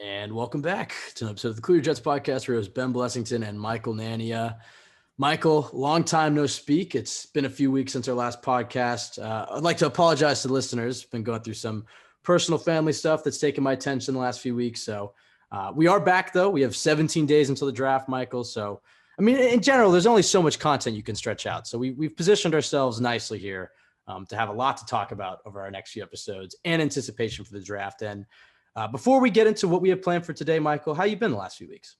And welcome back to an episode of the Clear Jets podcast. Where it was Ben Blessington and Michael Nania. Michael, long time no speak. It's been a few weeks since our last podcast. I'd like to apologize to the listeners. Been going through some personal family stuff that's taken my attention the last few weeks. So we are back, though. We have 17 days until the draft, Michael. So, I mean, in general, there's only so much content you can stretch out. So we've positioned ourselves nicely here to have a lot to talk about over our next few episodes and anticipation for the draft. And before we get into what we have planned for today, Michael, how you been the last few weeks?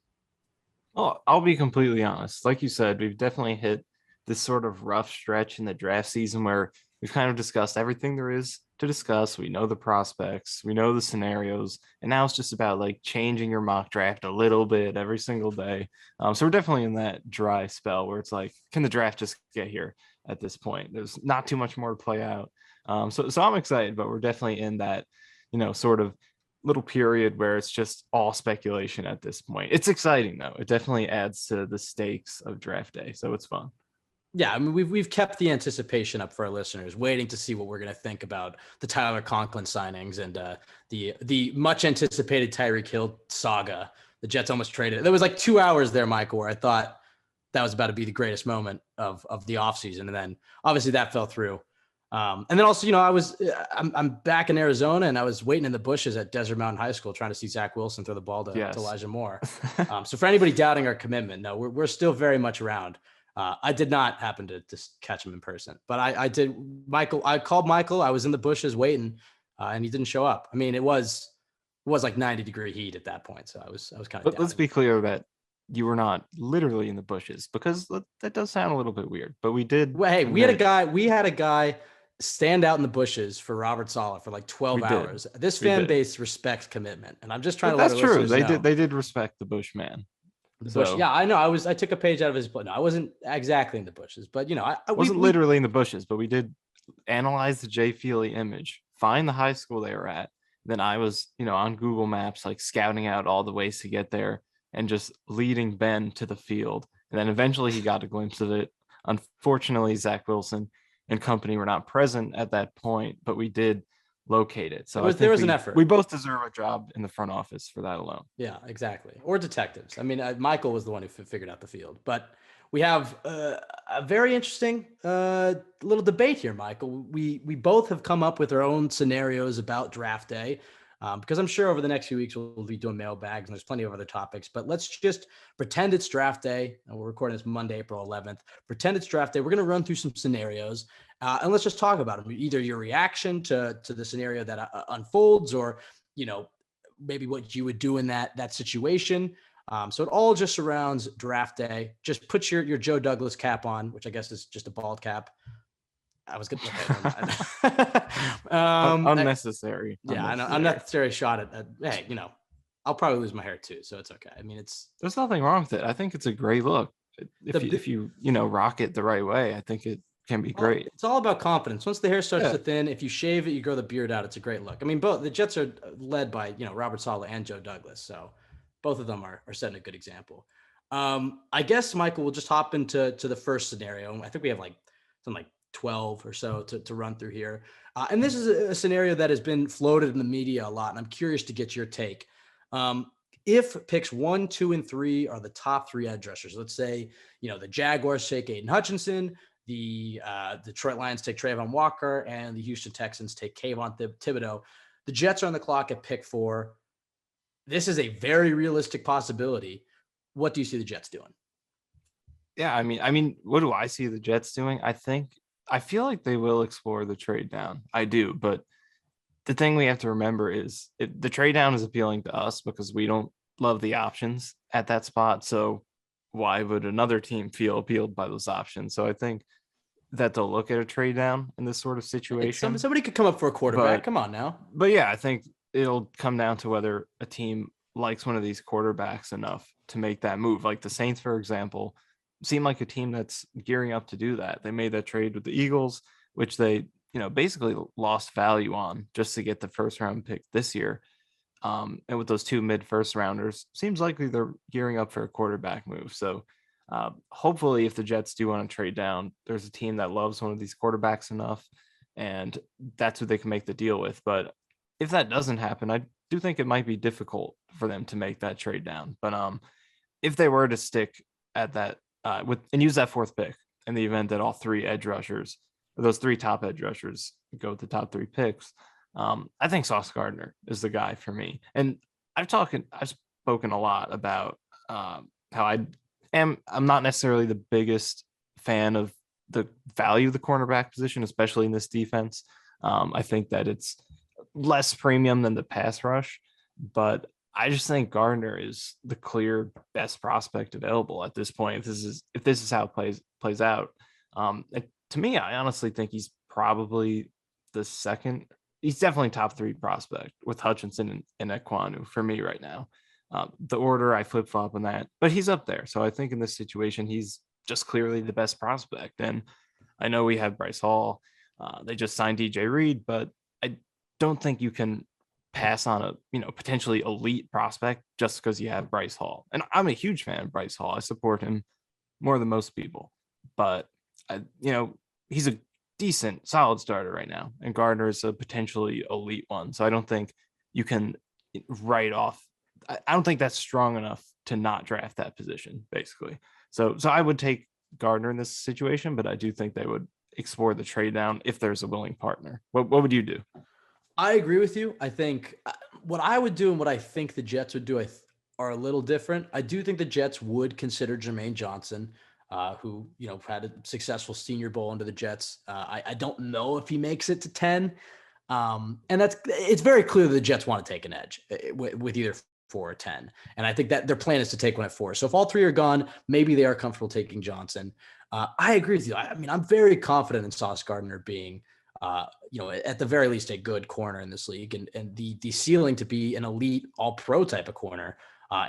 Oh, I'll be completely honest. Like you said, we've definitely hit this sort of rough stretch in the draft season where we've kind of discussed everything there is to discuss. We know the prospects, we know the scenarios, and now it's just about like changing your mock draft a little bit every single day. So we're definitely in that dry spell where it's like, can the draft just get here at this point? There's not too much more to play out. So I'm excited, but we're definitely in that, sort of little period where it's just all speculation at this point. It's exciting though. It definitely adds to the stakes of draft day, so it's fun. Yeah, I mean, we've kept the anticipation up for our listeners, waiting to see what we're going to think about the Tyler Conklin signings and the much anticipated Tyreek Hill saga. The Jets almost traded. There was like 2 hours there, Michael, where I thought that was about to be the greatest moment of the offseason, and then obviously that fell through. And then also, I'm back in Arizona, and I was waiting in the bushes at Desert Mountain High School trying to see Zach Wilson throw the ball to Elijah Moore. So for anybody doubting our commitment, no, we're still very much around. I did not happen to catch him in person, but I did. Michael, I called Michael. I was in the bushes waiting, and he didn't show up. I mean, it was like 90-degree heat at that point, so I was kind of. But let's be clear that you were not literally in the bushes, because that does sound a little bit weird. But we did. Well, hey, we had a guy stand out in the bushes for Robert Saleh for like 12 hours. This fan base respects commitment, and I'm just trying to let our listeners know. They did respect the Bushman. The bush, yeah, I know. I took a page out of his book. No, I wasn't exactly in the bushes, but I wasn't literally in the bushes, but we did analyze the Jay Feely image, find the high school they were at. Then I was, on Google Maps, like scouting out all the ways to get there and just leading Ben to the field. And then eventually he got a glimpse of it. Unfortunately, Zach Wilson and company were not present at that point, but we did locate it. So there was an effort. We both deserve a job in the front office for that alone. Yeah, exactly. Or detectives. I mean, Michael was the one who figured out the field, but we have a very interesting little debate here, Michael. We both have come up with our own scenarios about draft day, because I'm sure over the next few weeks we'll be doing mailbags and there's plenty of other topics, but let's just pretend it's draft day. And we're recording this Monday, April 11th. Pretend it's draft day. We're going to run through some scenarios. And let's just talk about them. Either your reaction to the scenario that unfolds, or, maybe what you would do in that situation. So it all just surrounds draft day. Just put your Joe Douglas cap on, which I guess is just a bald cap. I was going to unnecessary. Yeah, unnecessary shot at hey, I'll probably lose my hair too, so it's okay. I mean, there's nothing wrong with it. I think it's a great look. If you rock it the right way, I think it can be great. It's all about confidence. Once the hair starts to thin, if you shave it, you grow the beard out, it's a great look. I mean, both the Jets are led by, Robert Saleh and Joe Douglas. So both of them are setting a good example. I guess, Michael, we'll just hop into the first scenario. I think we have something like 12 or so to run through here. And this is a scenario that has been floated in the media a lot, and I'm curious to get your take. If picks 1, 2, and 3 are the top 3 edge rushers, let's say, the Jaguars take Aiden Hutchinson, the Detroit Lions take Trayvon Walker, and the Houston Texans take Kayvon Thibodeau. The Jets are on the clock at pick 4. This is a very realistic possibility. What do you see the Jets doing? Yeah, I mean, what do I see the Jets doing? I feel like they will explore the trade down. I do, but the thing we have to remember is the trade down is appealing to us because we don't love the options at that spot. So why would another team feel appealed by those options? So I think that they'll look at a trade down in this sort of situation. Somebody could come up for a quarterback. Come on now. But yeah, I think it'll come down to whether a team likes one of these quarterbacks enough to make that move. Like the Saints, for example, seem like a team that's gearing up to do that. They made that trade with the Eagles, which they, basically lost value on just to get the first round pick this year. And with those 2 mid-first rounders, seems likely they're gearing up for a quarterback move. So hopefully if the Jets do want to trade down, there's a team that loves one of these quarterbacks enough, and that's who they can make the deal with. But if that doesn't happen, I'd do think it might be difficult for them to make that trade down. But if they were to stick at that with and use that fourth pick in the event that all three edge rushers, or those three top edge rushers, go with the top three picks, I think Sauce Gardner is the guy for me. And I've spoken a lot about how I'm not necessarily the biggest fan of the value of the cornerback position, especially in this defense. I think that it's less premium than the pass rush, but I just think Gardner is the clear best prospect available at this point. If this is how it plays out, to me, I honestly think he's probably the second. He's definitely top three prospect with Hutchinson and Ekwonu for me right now. The order I flip flop on that, but he's up there. So I think in this situation, he's just clearly the best prospect. And I know we have Bryce Hall. They just signed DJ Reed, but I don't think you can pass on a potentially elite prospect just because you have Bryce Hall. And I'm a huge fan of Bryce Hall. I support him more than most people, but he's a decent, solid starter right now, and Gardner is a potentially elite one. So I don't think you can write off. I don't think that's strong enough to not draft that position, basically. So I would take Gardner in this situation, but I do think they would explore the trade down if there's a willing partner. What would you do? I agree with you. I think what I would do and what I think the Jets would do are a little different. I do think the Jets would consider Jermaine Johnson, who had a successful Senior Bowl under the Jets. I don't know if he makes it to 10, and it's very clear that the Jets want to take an edge with either 4 or 10, and I think that their plan is to take one at 4. So if all three are gone, maybe they are comfortable taking Johnson. I agree with you. I mean, I'm very confident in Sauce Gardner being at the very least a good corner in this league, and the ceiling to be an elite all-pro type of corner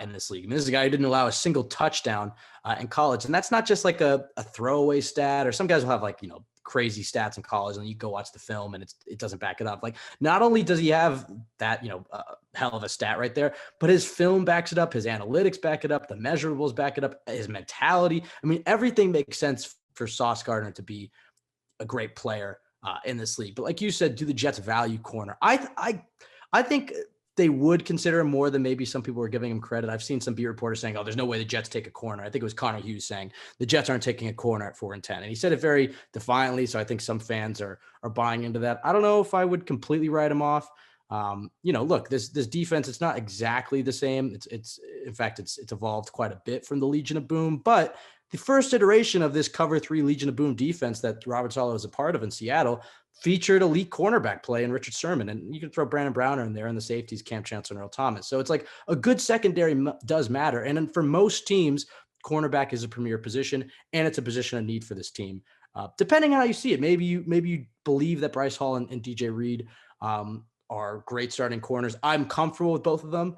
in this league. I mean, this is a guy who didn't allow a single touchdown in college, and that's not just like a throwaway stat, or some guys will have crazy stats in college and you go watch the film and it doesn't back it up. Like, not only does he have that, hell of a stat right there, but his film backs it up, his analytics back it up, the measurables back it up, his mentality. I mean, everything makes sense for Sauce Gardner to be a great player in this league. But like you said, do the Jets value corner? I think they would consider him more than maybe some people are giving him credit. I've seen some beat reporters saying, "Oh, there's no way the Jets take a corner." I think it was Connor Hughes saying the Jets aren't taking a corner at 4 and 10, and he said it very defiantly. So I think some fans are buying into that. I don't know if I would completely write him off. Look, this defense, it's not exactly the same. It's in fact, it's evolved quite a bit from the Legion of Boom, but the first iteration of this cover 3 Legion of Boom defense that Robert Saleh was a part of in Seattle featured elite cornerback play in Richard Sherman. And you can throw Brandon Browner in there, and the safeties, Cam Chancellor and Earl Thomas. So it's like a good secondary does matter. And then for most teams, cornerback is a premier position, and it's a position of need for this team. Depending on how you see it, maybe you believe that Bryce Hall and DJ Reed are great starting corners. I'm comfortable with both of them.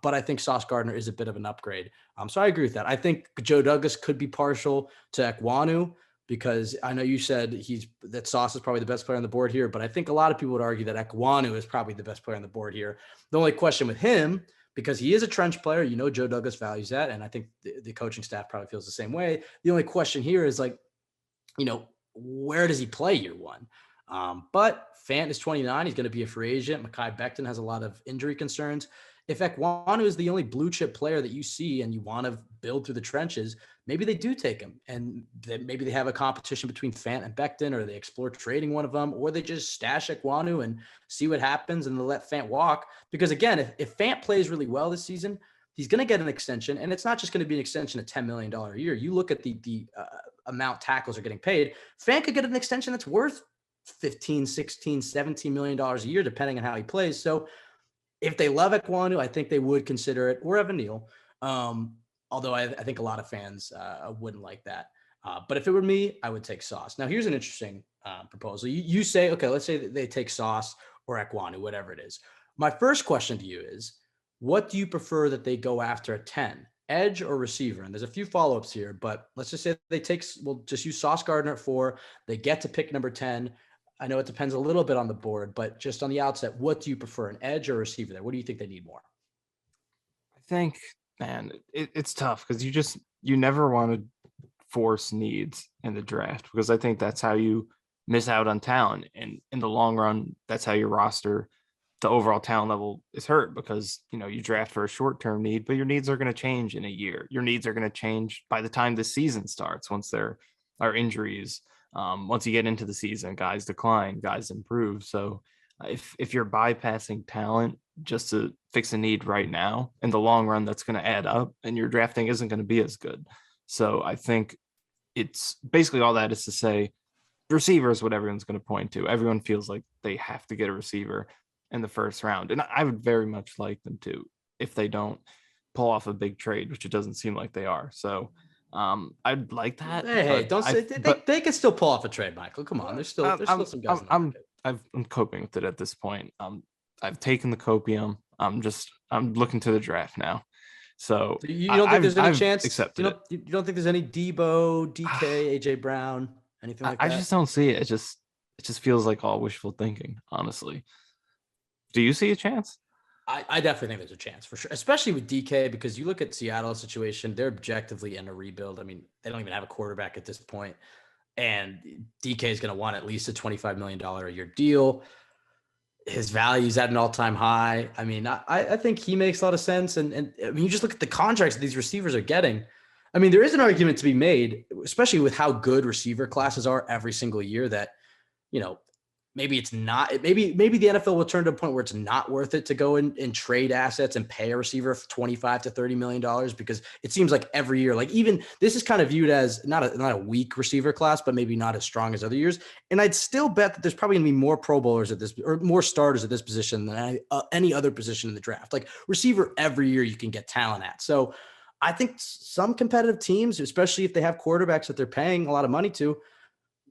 But I think Sauce Gardner is a bit of an upgrade. So I agree with that. I think Joe Douglas could be partial to Ekwonu, because I know you said that Sauce is probably the best player on the board here, but I think a lot of people would argue that Ekwonu is probably the best player on the board here. The only question with him, because he is a trench player, Joe Douglas values that, and I think the coaching staff probably feels the same way. The only question here is where does he play year one? But Fant is 29. He's going to be a free agent. Mekhi Becton has a lot of injury concerns. If Ekwonu is the only blue chip player that you see and you want to build through the trenches, maybe they do take him, and maybe they have a competition between Fant and Becton, or they explore trading one of them, or they just stash Ekwonu and see what happens and they let Fant walk. Because again, if Fant plays really well this season, he's going to get an extension, and it's not just going to be an extension of $10 million a year. You look at the amount tackles are getting paid. Fant could get an extension that's worth $15, $16, $17 million a year, depending on how he plays. So if they love Ekwonu, I think they would consider it, or Evan Neal. Although I think a lot of fans wouldn't like that. But if it were me, I would take Sauce. Now, here's an interesting proposal. You say, okay, let's say that they take Sauce or Ekwonu, whatever it is. My first question to you is, what do you prefer that they go after at 10, edge or receiver? And there's a few follow-ups here, but let's just say we'll just use Sauce Gardner at 4. They get to pick number 10. I know it depends a little bit on the board, but just on the outset, what do you prefer, an edge or a receiver there? What do you think they need more? I think, man, it's tough because you never want to force needs in the draft, because I think that's how you miss out on talent. And in the long run, that's how your roster the overall talent level is hurt because, you draft for a short-term need, but your needs are going to change in a year. Your needs are going to change by the time the season starts. Once there are injuries, once you get into the season, guys decline, guys improve. So if you're bypassing talent just to fix a need right now, in the long run, that's going to add up, and your drafting isn't going to be as good. So I think it's basically all that is to say, receiver is what everyone's going to point to. Everyone feels like they have to get a receiver in the first round, and I would very much like them to, if they don't pull off a big trade, which it doesn't seem like they are. So I'd like that. Hey, don't say they can still pull off a trade, Michael. Come on, there's still some guys in the market. I'm coping with it at this point. I've taken the copium. I'm looking to the draft now. So you don't think there's any chance? Accepted you don't think there's any Debo, DK, AJ Brown, anything like that? I just don't see it. It just feels like all wishful thinking, honestly. Do you see a chance? I definitely think there's a chance for sure, especially with DK, because you look at Seattle's situation, they're objectively in a rebuild. I mean, they don't even have a quarterback at this point, and DK is going to want at least a $25 million a year deal. His value's at an all-time high. I mean, I think he makes a lot of sense. And I mean, you just look at the contracts that these receivers are getting. I mean, there is an argument to be made, especially with how good receiver classes are every single year, that, maybe it's not, maybe the NFL will turn to a point where it's not worth it to go and trade assets and pay a receiver $25 to $30 million, because it seems like every year, like even this is kind of viewed as not a weak receiver class, but maybe not as strong as other years. And I'd still bet that there's probably gonna be more Pro Bowlers at this, or more starters at this position than any other position in the draft. Like receiver every year you can get talent at. So I think some competitive teams, especially if they have quarterbacks that they're paying a lot of money to,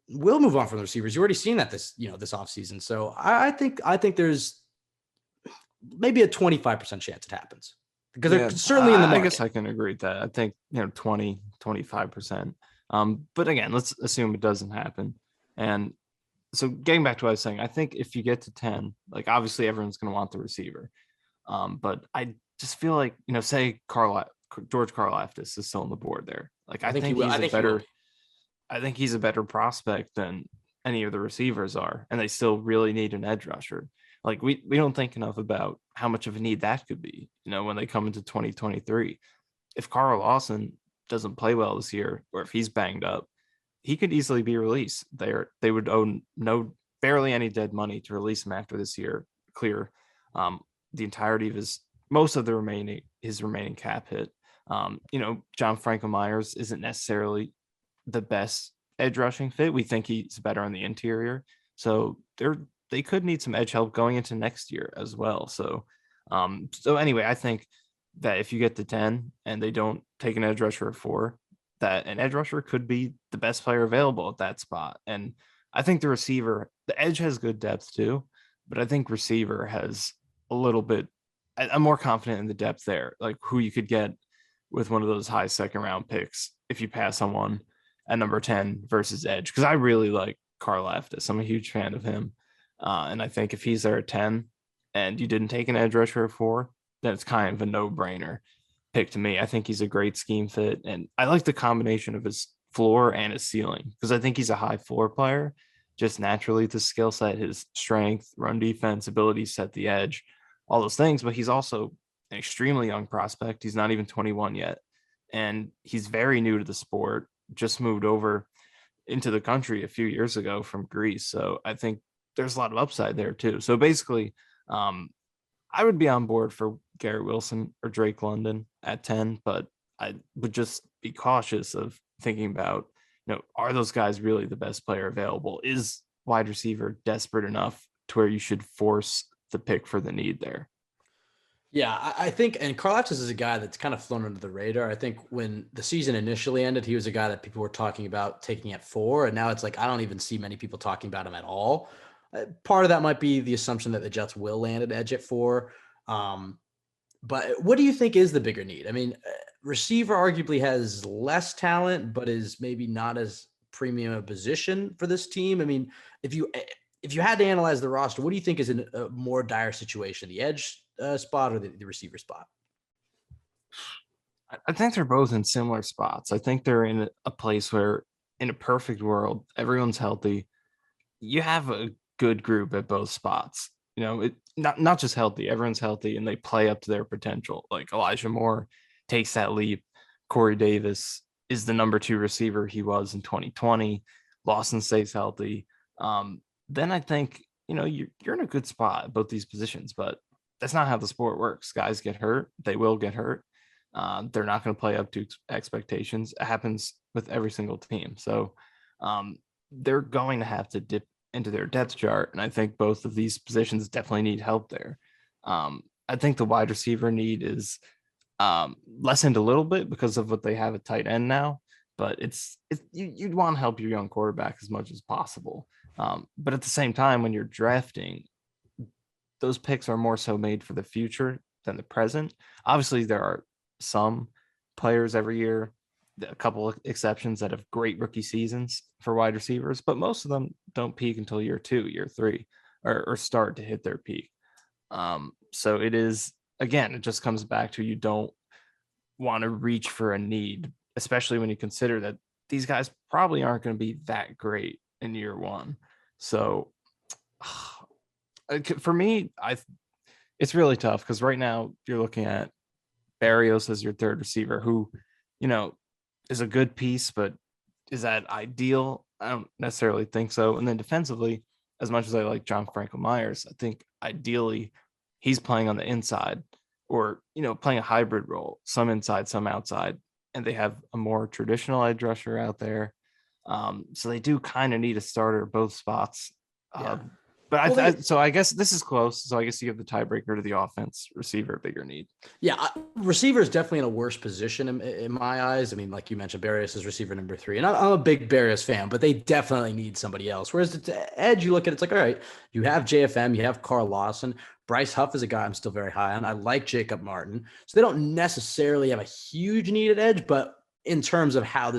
will move on from the receivers. You've already seen that this offseason. So I think there's maybe a 25% chance it happens, because they're certainly in the market. I guess I can agree with that. I think 20, 25%. But again, let's assume it doesn't happen. And so getting back to what I was saying, I think if you get to 10, like obviously everyone's going to want the receiver. But I just feel like, say George Karlaftis is still on the board there. Like I think he's a better prospect than any of the receivers are, and they still really need an edge rusher. Like we don't think enough about how much of a need that could be, when they come into 2023. If Carl Lawson doesn't play well this year, or if he's banged up, he could easily be released. They would owe barely any dead money to release him after this year, clear the entirety of his remaining cap hit. John Franco Myers isn't necessarily the best edge rushing fit. We think he's better on the interior, so they could need some edge help going into next year as well. So anyway, I think that if you get to 10 and they don't take an edge rusher at 4, that an edge rusher could be the best player available at that spot. And I think the edge has good depth too, but I think receiver has a little bit. I'm more confident in the depth there, like who you could get with one of those high second round picks if you pass on one at number 10 versus edge, because I really like Karlaftis. I'm a huge fan of him. And I think if he's there at 10 and you didn't take an edge rusher at 4, then it's kind of a no-brainer pick to me. I think he's a great scheme fit, and I like the combination of his floor and his ceiling, because I think he's a high floor player, just naturally, the skill set, his strength, run defense, ability to set the edge, all those things. But he's also an extremely young prospect. He's not even 21 yet, and he's very new to the sport. Just moved over into the country a few years ago from Greece. So I think there's a lot of upside there too. So basically, I would be on board for Garrett Wilson or Drake London at 10, but I would just be cautious of thinking about, are those guys really the best player available? Is wide receiver desperate enough to where you should force the pick for the need there? Yeah, I think, and Karlaftis is a guy that's kind of flown under the radar. I think when the season initially ended, he was a guy that people were talking about taking at 4, and now it's like I don't even see many people talking about him at all. Part of that might be the assumption that the Jets will land an edge at 4. But what do you think is the bigger need? I mean, receiver arguably has less talent, but is maybe not as premium a position for this team. I mean, if you had to analyze the roster, what do you think is in a more dire situation, the edge spot or the receiver spot? I think they're both in similar spots. I think they're in a place where, in a perfect world, everyone's healthy. You have a good group at both spots. not just healthy, everyone's healthy and they play up to their potential. Like Elijah Moore takes that leap. Corey Davis is the number 2 receiver he was in 2020. Lawson stays healthy. Then I think, you're in a good spot at both these positions, but that's not how the sport works. Guys get hurt. They will get hurt. They're not going to play up to expectations. It happens with every single team. So they're going to have to dip into their depth chart. And I think both of these positions definitely need help there. I think the wide receiver need is lessened a little bit because of what they have at tight end now, but you'd want to help your young quarterback as much as possible. But at the same time, when you're drafting, those picks are more so made for the future than the present. Obviously, there are some players every year, a couple of exceptions that have great rookie seasons for wide receivers, but most of them don't peak until year 2, year 3, or start to hit their peak. So it is, again, it just comes back to you don't want to reach for a need, especially when you consider that these guys probably aren't going to be that great in year 1. So for me, it's really tough because right now you're looking at Barrios as your third receiver, who, is a good piece, but is that ideal? I don't necessarily think so. And then defensively, as much as I like John Franco Myers, I think ideally he's playing on the inside or, playing a hybrid role, some inside, some outside. And they have a more traditional edge rusher out there. So they do kind of need a starter at both spots. Yeah. But so I guess this is close. So I guess you have the tiebreaker to the offense, receiver, bigger need. Yeah, receiver is definitely in a worse position in my eyes. I mean, like you mentioned, Barrios is receiver number 3, and I'm a big Barrios fan, but they definitely need somebody else. Whereas the edge, you look at it, it's like, all right, you have JFM, you have Carl Lawson. Bryce Huff is a guy I'm still very high on. I like Jacob Martin. So they don't necessarily have a huge need at edge, but in terms of how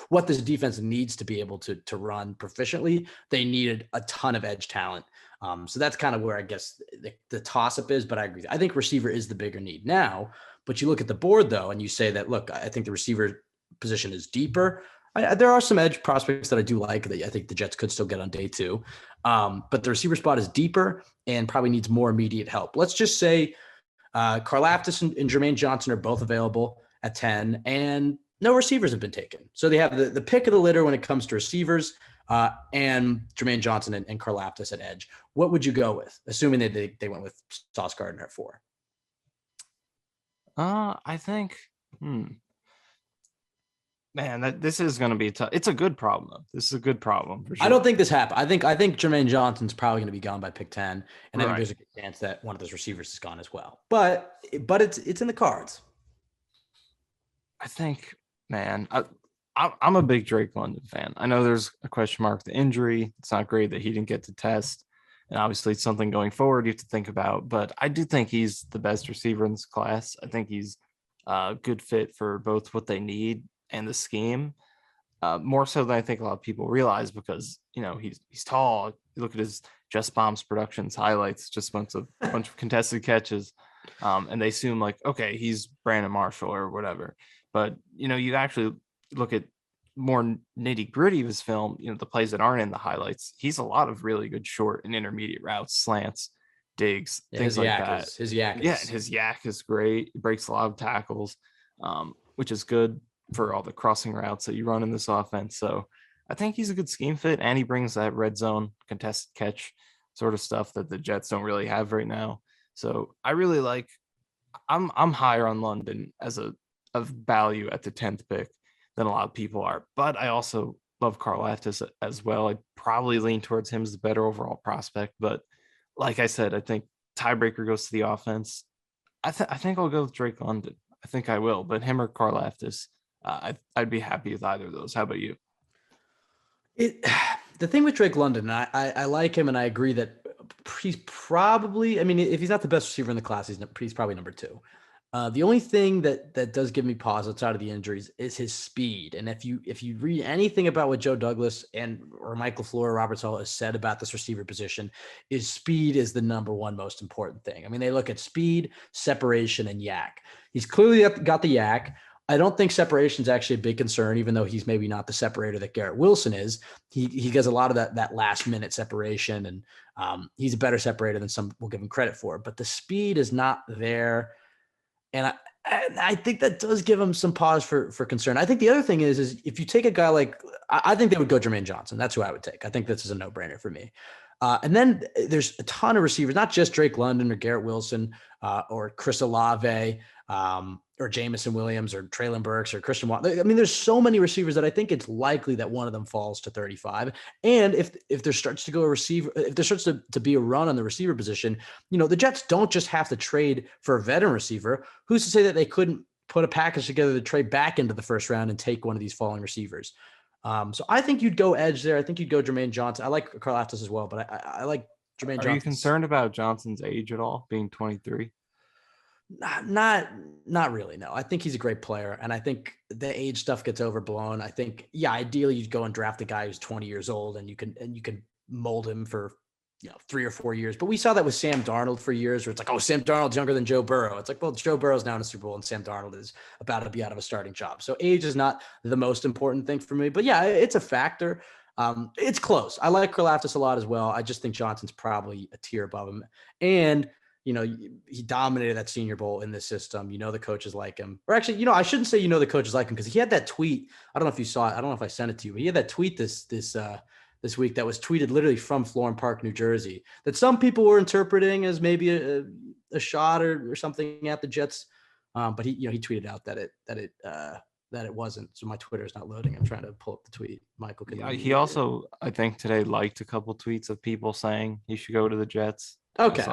what this defense needs to be able to run proficiently, they needed a ton of edge talent. So that's kind of where I guess the toss-up is, but I agree. I think receiver is the bigger need now, but you look at the board though, and you say that, look, I think the receiver position is deeper. There are some edge prospects that I do like that I think the Jets could still get on day 2. But the receiver spot is deeper and probably needs more immediate help. Let's just say Karlaftis and Jermaine Johnson are both available at 10, and no receivers have been taken. So they have the pick of the litter when it comes to receivers, and Jermaine Johnson and Karlaftis at edge. What would you go with, assuming that they went with Sauce Gardner at 4? I think, man, this is going to be tough. It's a good problem, though. This is a good problem for sure. I don't think this happened. I think Jermaine Johnson's probably going to be gone by pick 10, and I think there's a good chance that one of those receivers is gone as well. But it's in the cards. I think, man, I'm a big Drake London fan. I know there's a question mark, the injury. It's not great that he didn't get to test. And obviously it's something going forward you have to think about. But I do think he's the best receiver in this class. I think he's a good fit for both what they need and the scheme. More so than I think a lot of people realize because, he's tall. You look at his Just Bombs Productions highlights, just a bunch of contested catches. And they assume like, okay, he's Brandon Marshall or whatever. But, you actually look at more nitty gritty of his film, the plays that aren't in the highlights. He's a lot of really good short and intermediate routes, slants, digs, things like that. His yak is great. He breaks a lot of tackles, which is good for all the crossing routes that you run in this offense. So I think he's a good scheme fit, and he brings that red zone contested catch sort of stuff that the Jets don't really have right now. So I really like. I'm higher on London as of value at the 10th pick than a lot of people are, but I also love Karlaftis as well. I'd probably lean towards him as the better overall prospect, but like I said, I think tiebreaker goes to the offense. I think I'll go with Drake London. I think I will, but him or Karlaftis, I'd be happy with either of those. How about you? The thing with Drake London, I like him, and I agree that he's probably, I mean, if he's not the best receiver in the class, he's probably number 2. The only thing that does give me pause outside of the injuries is his speed. And if you read anything about what Joe Douglas or Michael LaFleur or Robert Saleh has said about this receiver position, is speed is the number one most important thing. I mean, they look at speed, separation, and yak. He's clearly got the yak. I don't think separation is actually a big concern, even though he's maybe not the separator that Garrett Wilson is. He does a lot of that last minute separation, and he's a better separator than some will give him credit for. But the speed is not there, and I think that does give him some pause for concern. I think the other thing is if you take a guy like, I think they would go Jermaine Johnson. That's who I would take. I think this is a no brainer for me. And then there's a ton of receivers, not just Drake London or Garrett Wilson or Chris Olave or Jameson Williams or Traylon Burks or Christian Watt. I mean, there's so many receivers that I think it's likely that one of them falls to 35. And if there starts to go a receiver, if there starts to be a run on the receiver position, the Jets don't just have to trade for a veteran receiver. Who's to say that they couldn't put a package together to trade back into the first round and take one of these falling receivers? So I think you'd go edge there. I think you'd go Jermaine Johnson. I like Karlaftis as well, but I like Jermaine Johnson. Are you concerned about Johnson's age at all, being 23? Not really. No, I think he's a great player, and I think the age stuff gets overblown. I think, ideally you'd go and draft a guy who's 20 years old, and you can mold him for 3 or 4 years. But we saw that with Sam Darnold for years, where it's like, oh, Sam Darnold's younger than Joe Burrow. It's like, well, Joe Burrow's now in a Super Bowl, and Sam Darnold is about to be out of a starting job. So age is not the most important thing for me, but yeah, it's a factor. It's close. I like Karlaftis a lot as well. I just think Johnson's probably a tier above him, and he dominated that Senior Bowl in this system. The coaches like him. Or actually, I shouldn't say the coaches like him, because he had that tweet. I don't know if you saw it. I don't know if I sent it to you, but he had that tweet this week that was tweeted literally from Florham Park, New Jersey, that some people were interpreting as maybe a shot or something at the Jets. But he tweeted out that it wasn't. So my Twitter is not loading. I'm trying to pull up the tweet. Michael can. He also, I think today, liked a couple tweets of people saying he should go to the Jets. Okay.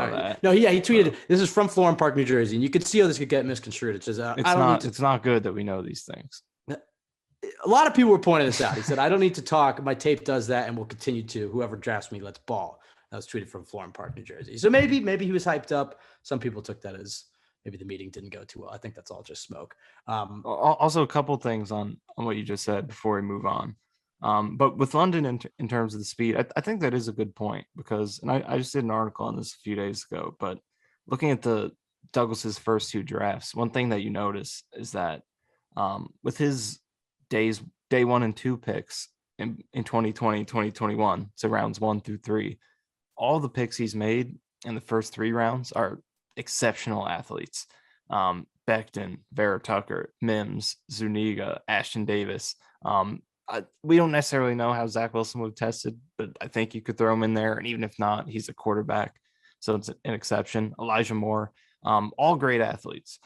No, he tweeted. This is from Florham Park, New Jersey, and you could see how this could get misconstrued. It says, it's not good that we know these things. A lot of people were pointing this out. He said, I don't need to talk. My tape does that, and will continue to. Whoever drafts me, let's ball. That was tweeted from Florham Park, New Jersey. So maybe he was hyped up. Some people took that as maybe the meeting didn't go too well. I think that's all just smoke. Also, a couple things on what you just said before we move on. But with London in terms of the speed, I think that is a good point, because, and I just did an article on this a few days ago, but looking at the Douglas's first 2 drafts, one thing that you notice is that with his day 1 and 2 picks in 2020, 2021, so rounds 1 through 3, all the picks he's made in the first 3 rounds are exceptional athletes. Becton, Vera Tucker, Mims, Zuniga, Ashton Davis. We don't necessarily know how Zach Wilson would have tested, but I think you could throw him in there. And even if not, he's a quarterback, so it's an exception. Elijah Moore, all great athletes.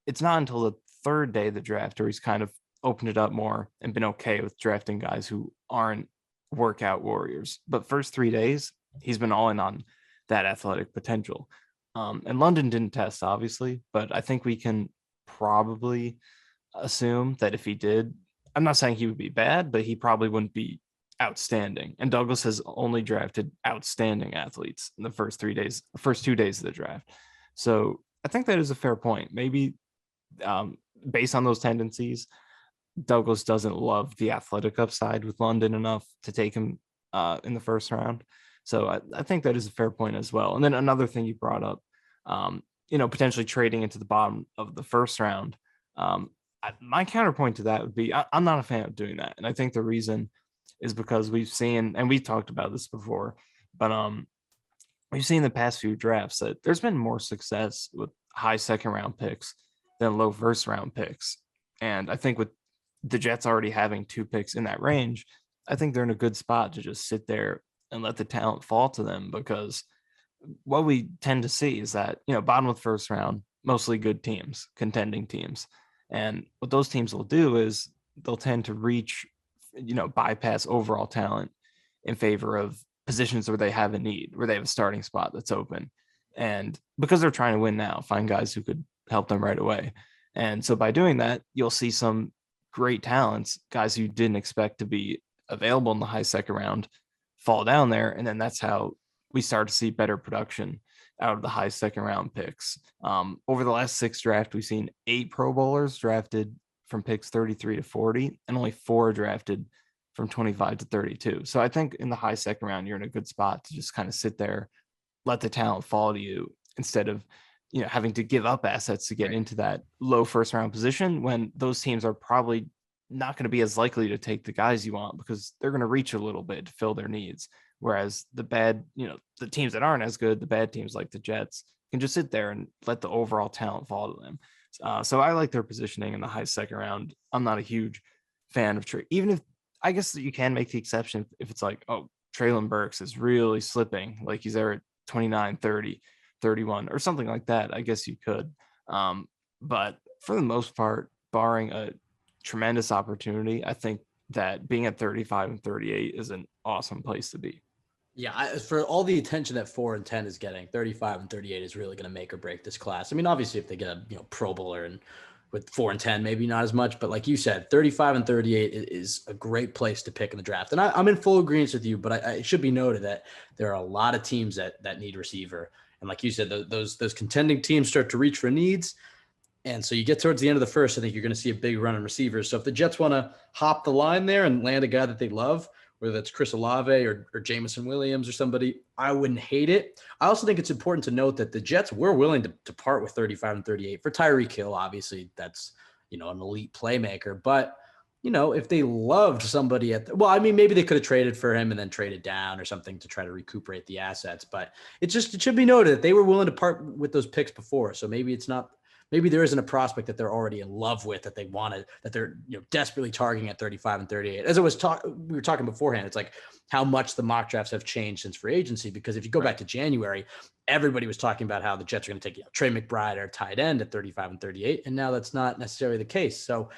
It's not until the 3rd day of the draft where he's kind of opened it up more and been okay with drafting guys who aren't workout warriors. But first 3 days, he's been all in on that athletic potential. And London didn't test, obviously, but I think we can probably assume that if he did, I'm not saying he would be bad, but he probably wouldn't be outstanding. And Douglas has only drafted outstanding athletes in the first 2 days of the draft. So I think that is a fair point. Maybe based on those tendencies, Douglas doesn't love the athletic upside with London enough to take him in the first round. So I think that is a fair point as well. And then another thing you brought up, potentially trading into the bottom of the first round. My counterpoint to that would be, I'm not a fan of doing that. And I think the reason is because we've seen, and we talked about this before, but we've seen the past few drafts that there's been more success with high second round picks than low first round picks. And I think with the Jets already having 2 picks in that range, I think they're in a good spot to just sit there and let the talent fall to them, because what we tend to see is that, bottom of the first round, mostly good teams, contending teams. And what those teams will do is they'll tend to reach, bypass overall talent in favor of positions where they have a need, where they have a starting spot that's open. And because they're trying to win now, find guys who could help them right away. And so by doing that, you'll see some great talents, guys you didn't expect to be available in the high second round, fall down there. And then that's how we start to see better production out of the high second round picks. Over the last 6 drafts, we've seen 8 Pro Bowlers drafted from picks 33 to 40, and only 4 drafted from 25 to 32. So I think in the high second round, you're in a good spot to just kind of sit there, let the talent fall to you, instead of having to give up assets to get into that low first round position when those teams are probably not going to be as likely to take the guys you want because they're going to reach a little bit to fill their needs. Whereas the bad, the teams that aren't as good, the bad teams like the Jets can just sit there and let the overall talent fall to them. So I like their positioning in the high second round. I'm not a huge fan of Trey, even if I guess that you can make the exception if it's like, oh, Traylon Burks is really slipping, like he's there at 29, 30, 31 or something like that. I guess you could. But for the most part, barring a tremendous opportunity, I think that being at 35 and 38 is an awesome place to be. Yeah, for all the attention that 4 and 10 is getting, 35 and 38 is really going to make or break this class. I mean, obviously, if they get a Pro Bowler and with 4 and 10, maybe not as much, but like you said, 35 and 38 is a great place to pick in the draft. And I'm in full agreement with you, but it should be noted that there are a lot of teams that need receiver. And like you said, those contending teams start to reach for needs. And so you get towards the end of the first, I think you're going to see a big run on receivers. So if the Jets want to hop the line there and land a guy that they love, whether that's Chris Olave or Jameson Williams or somebody, I wouldn't hate it. I also think it's important to note that the Jets were willing to part with 35 and 38 for Tyreek Hill. Obviously, that's, an elite playmaker. But, if they loved somebody maybe they could have traded for him and then traded down or something to try to recuperate the assets. But it should be noted that they were willing to part with those picks before. So maybe it's not. Maybe there isn't a prospect that they're already in love with that they wanted, that they're desperately targeting at 35 and 38. As we were talking beforehand, it's like how much the mock drafts have changed since free agency. Because if you go back to January, everybody was talking about how the Jets are going to take Trey McBride or tight end at 35 and 38, and now that's not necessarily the case. So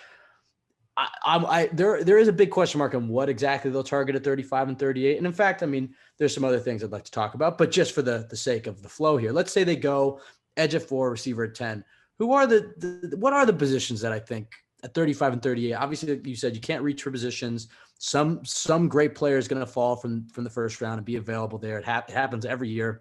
there is a big question mark on what exactly they'll target at 35 and 38. And in fact, I mean, there's some other things I'd like to talk about, but just for the sake of the flow here, let's say they go edge at 4, receiver at 10. What are the positions that I think at 35 and 38? Obviously, like you said, you can't reach for positions. Some great player is going to fall from the first round and be available there. It happens every year.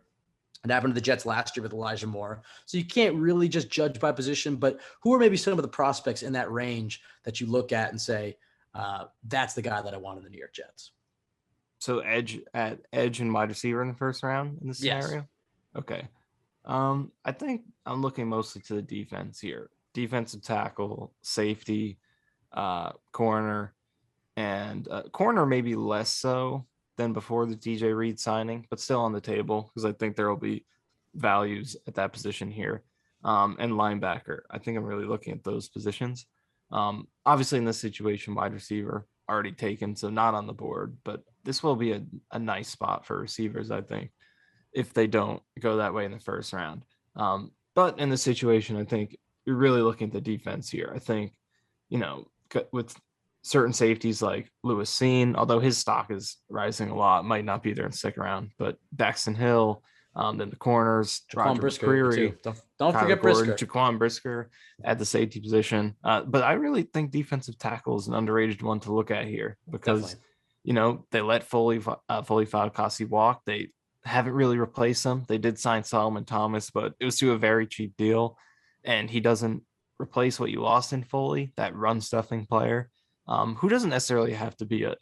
It happened to the Jets last year with Elijah Moore. So you can't really just judge by position, but who are maybe some of the prospects in that range that you look at and say, that's the guy that I want in the New York Jets? So edge and wide receiver in the first round in this scenario? Yes. Okay. I think I'm looking mostly to the defense here. Defensive tackle, safety, corner, and corner maybe less so than before the DJ Reed signing, but still on the table because I think there will be values at that position here. And linebacker. I think I'm really looking at those positions. Obviously in this situation, wide receiver already taken, so not on the board, but this will be a nice spot for receivers, I think, if they don't go that way in the first round. But in this situation, I think you're really looking at the defense here. I think, with certain safeties like Lewis Seen, although his stock is rising a lot, might not be there in the second round, but Daxton Hill, then the corners, Jaquan Brisker, don't forget Brisker. Jaquan Brisker at the safety position. But I really think defensive tackle is an underrated one to look at here because, they let Foley Fatukasi walk. They haven't really replaced him. They did sign Solomon Thomas, but it was to a very cheap deal, and he doesn't replace what you lost in Foley, that run stuffing player, who doesn't necessarily have to be a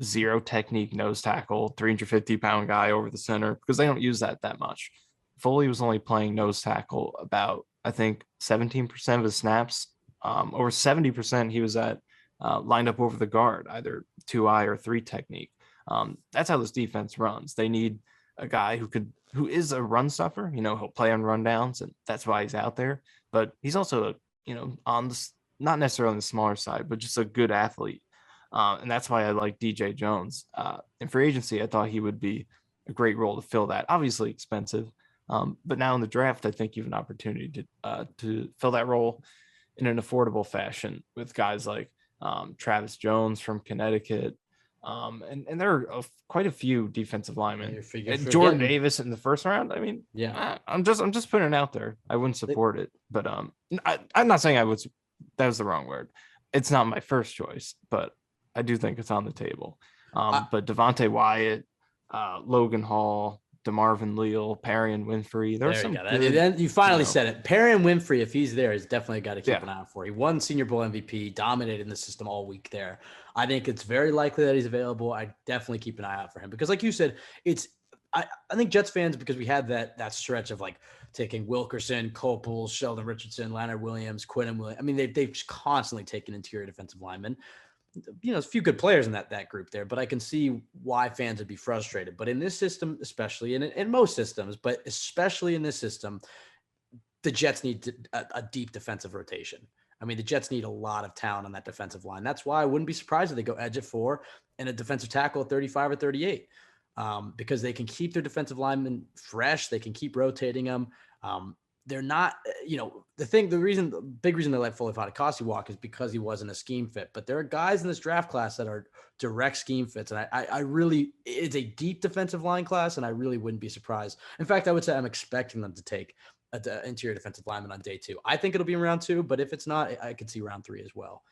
zero technique nose tackle, 350-pound guy over the center, because they don't use that much. Foley was only playing nose tackle about, I think, 17% of his snaps. Over 70% he was at lined up over the guard, either 2-eye or 3 technique. That's how this defense runs. They need a guy who is a run stuffer. He'll play on rundowns, and that's why he's out there. But he's also, on the not necessarily on the smaller side, but just a good athlete. And that's why I like DJ Jones. In free agency, I thought he would be a great role to fill that. Obviously expensive, but now in the draft, I think you have an opportunity to fill that role in an affordable fashion with guys like Travis Jones from Connecticut. And there are quite a few defensive linemen. Jordan Davis in the first round. I mean, yeah, I'm just putting it out there. I wouldn't support it, but I'm not saying I would. That was the wrong word. It's not my first choice, but I do think it's on the table. But Devontae Wyatt, Logan Hall, DeMarvin Leal, Perrion Winfrey. There's some. Then you finally said it. Perrion Winfrey, if he's there, is definitely a guy to keep an eye out for. He won Senior Bowl MVP, dominated the system all week there. I think it's very likely that he's available. I definitely keep an eye out for him because, like you said, I think Jets fans, because we had that stretch of like taking Wilkerson, Copel, Sheldon Richardson, Leonard Williams, Quinton Williams. I mean, they've constantly taken interior defensive linemen. A few good players in that group there, but I can see why fans would be frustrated. But in this system, especially in most systems, but especially in this system, the Jets need a deep defensive rotation. I mean, the Jets need a lot of talent on that defensive line. That's why I wouldn't be surprised if they go edge at 4 and a defensive tackle at 35 or 38, because they can keep their defensive linemen fresh. They can keep rotating them. They're not, the big reason they let Foley Fatukasi walk is because he wasn't a scheme fit. But there are guys in this draft class that are direct scheme fits. And I really, it's a deep defensive line class, and I really wouldn't be surprised. In fact, I would say I'm expecting them to take an interior defensive lineman on day 2. I think it'll be in round 2, but if it's not, I could see round 3 as well.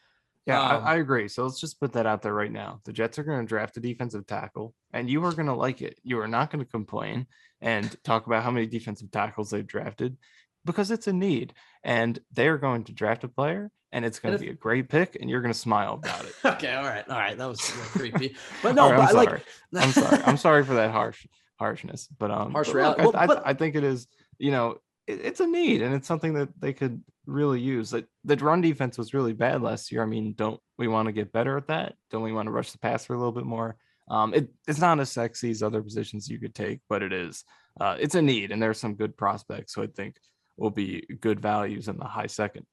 Yeah, I agree. So let's just put that out there right now. The Jets are going to draft a defensive tackle, and you are going to like it. You are not going to complain and talk about how many defensive tackles they've drafted, because it's a need. And they're going to draft a player, and it's going to be a great pick, and you're going to smile about it. Okay, all right. That was creepy. But no, right, but I'm sorry. I'm sorry for that harshness. But harsh reality. Look, I think it is, it's a need, and it's something that they could really use. Like, the run defense was really bad last year. I mean, don't we want to get better at that? Don't we want to rush the passer a little bit more? It's not as sexy as other positions you could take, but it is. It's a need, and there's some good prospects, so I think will be good values in the high second.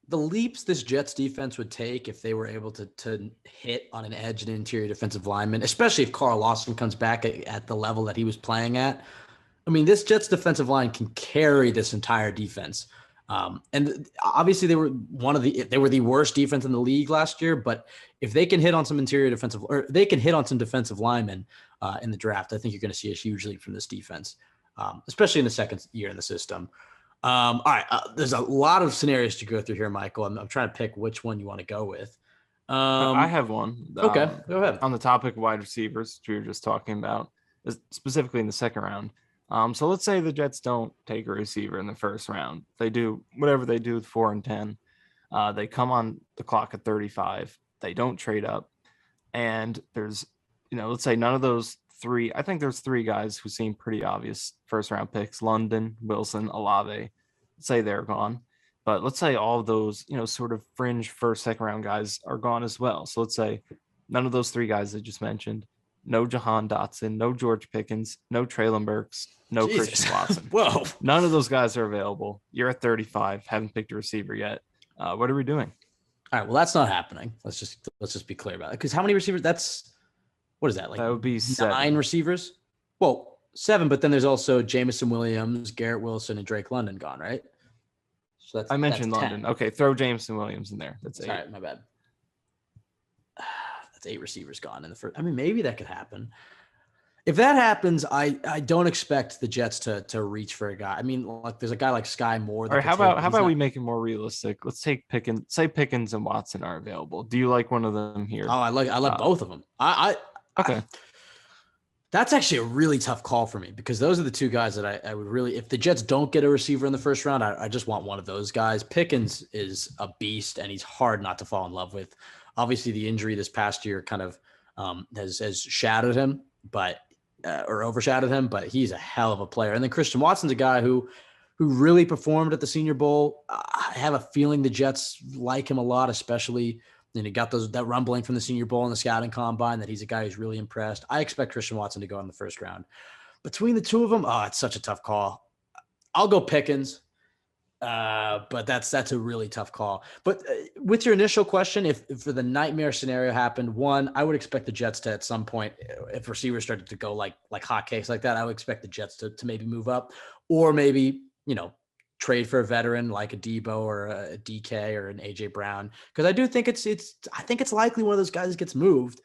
The leaps this Jets defense would take if they were able to hit on an edge and interior defensive lineman, especially if Carl Lawson comes back at the level that he was playing at. I mean, this Jets defensive line can carry this entire defense. And obviously they were the worst defense in the league last year, but if they can hit on some they can hit on some defensive linemen in the draft, I think you're going to see a huge leap from this defense, especially in the second year in the system. All right. There's a lot of scenarios to go through here, Michael. I'm trying to pick which one you want to go with. I have one. Okay, go ahead. On the topic of wide receivers, which we were just talking about, specifically in the second round. So let's say the Jets don't take a receiver in the first round. They do whatever they do with 4 and 10. They come on the clock at 35. They don't trade up. And there's, let's say none of those 3. I think there's 3 guys who seem pretty obvious first round picks: London, Wilson, Olave. Let's say they're gone. But let's say all of those, sort of fringe first, second round guys are gone as well. So let's say none of those 3 guys I just mentioned. No Jahan Dotson, no George Pickens, no Treylon Burks, no Jesus. Christian Watson. Whoa. None of those guys are available. You're at 35, haven't picked a receiver yet. What are we doing? All right, well, that's not happening. Let's just be clear about it. Because how many receivers? What is that? Like, that would be 7. 9 receivers? Well, 7, but then there's also Jameson Williams, Garrett Wilson, and Drake London gone, right? So I mentioned that's London. 10. Okay, throw Jameson Williams in there. That's 8. All right, my bad. 8 receivers gone in the first. I mean, maybe that could happen. If that happens, I don't expect the Jets to reach for a guy. I mean, like, there's a guy like Sky Moore. All right, how about we make it more realistic? Let's take Pickens. Say Pickens and Watson are available. Do you like one of them here? Oh, I like both of them. Okay. That's actually a really tough call for me, because those are the 2 guys that I would really, if the Jets don't get a receiver in the first round, I just want one of those guys. Pickens is a beast, and he's hard not to fall in love with. Obviously, the injury this past year kind of has shadowed him, or overshadowed him, but he's a hell of a player. And then Christian Watson's a guy who really performed at the Senior Bowl. I have a feeling the Jets like him a lot, especially, he got that rumbling from the Senior Bowl and the scouting combine that he's a guy who's really impressed. I expect Christian Watson to go in the first round. Between the 2 of them, it's such a tough call. I'll go Pickens. But that's a really tough call. But with your initial question, if the nightmare scenario happened, 1, I would expect the Jets to, at some point, if receivers started to go like hotcakes like that, I would expect the Jets to maybe move up, or maybe, trade for a veteran like a Debo or a DK or an AJ Brown. Because I do think I think it's likely one of those guys gets moved.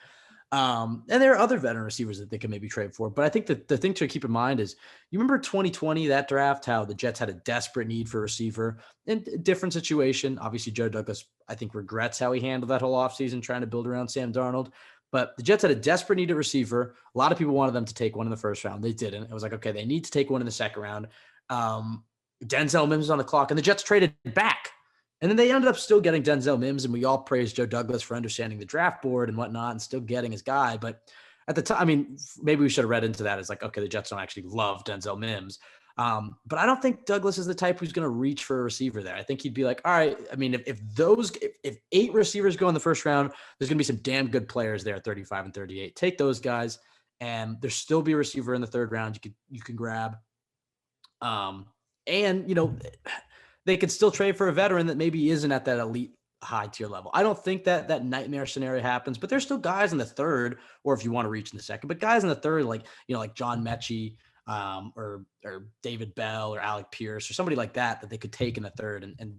And there are other veteran receivers that they can maybe trade for. But I think that the thing to keep in mind is, you remember 2020, that draft, how the Jets had a desperate need for a receiver in a different situation. Obviously, Joe Douglas, I think, regrets how he handled that whole offseason trying to build around Sam Darnold. But the Jets had a desperate need at receiver. A lot of people wanted them to take one in the first round. They didn't. It was like, okay, they need to take one in the second round. Denzel Mims was on the clock, and the Jets traded back. And then they ended up still getting Denzel Mims, and we all praised Joe Douglas for understanding the draft board and whatnot and still getting his guy. But at the time, I mean, maybe we should have read into that as like, okay, the Jets don't actually love Denzel Mims. But I don't think Douglas is the type who's going to reach for a receiver there. I think he'd be like, all right, I mean, if 8 receivers go in the first round, there's going to be some damn good players there at 35 and 38. Take those guys, and there'll still be a receiver in the third round you can grab. And they could still trade for a veteran that maybe isn't at that elite high tier level. I don't think that nightmare scenario happens, but there's still guys in the third, or if you want to reach in the second, but guys in the third, like John Mechie, or David Bell or Alec Pierce or somebody like that they could take in the third, and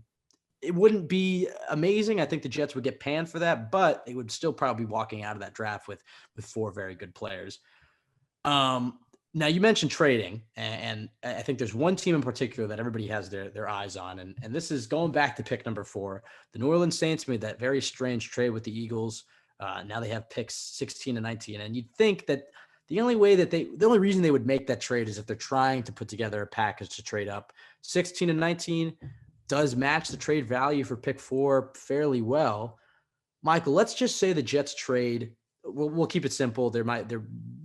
it wouldn't be amazing. I think the Jets would get panned for that, but they would still probably be walking out of that draft with 4 very good players. Now you mentioned trading, and I think there's one team in particular that everybody has their eyes on, and this is going back to pick number 4. The New Orleans Saints made that very strange trade with the Eagles. Now they have picks 16 and 19, and you'd think that the only reason they would make that trade is if they're trying to put together a package to trade up. 16 and 19 does match the trade value for pick 4 fairly well. Michael, let's just say the Jets trade. We'll keep it simple.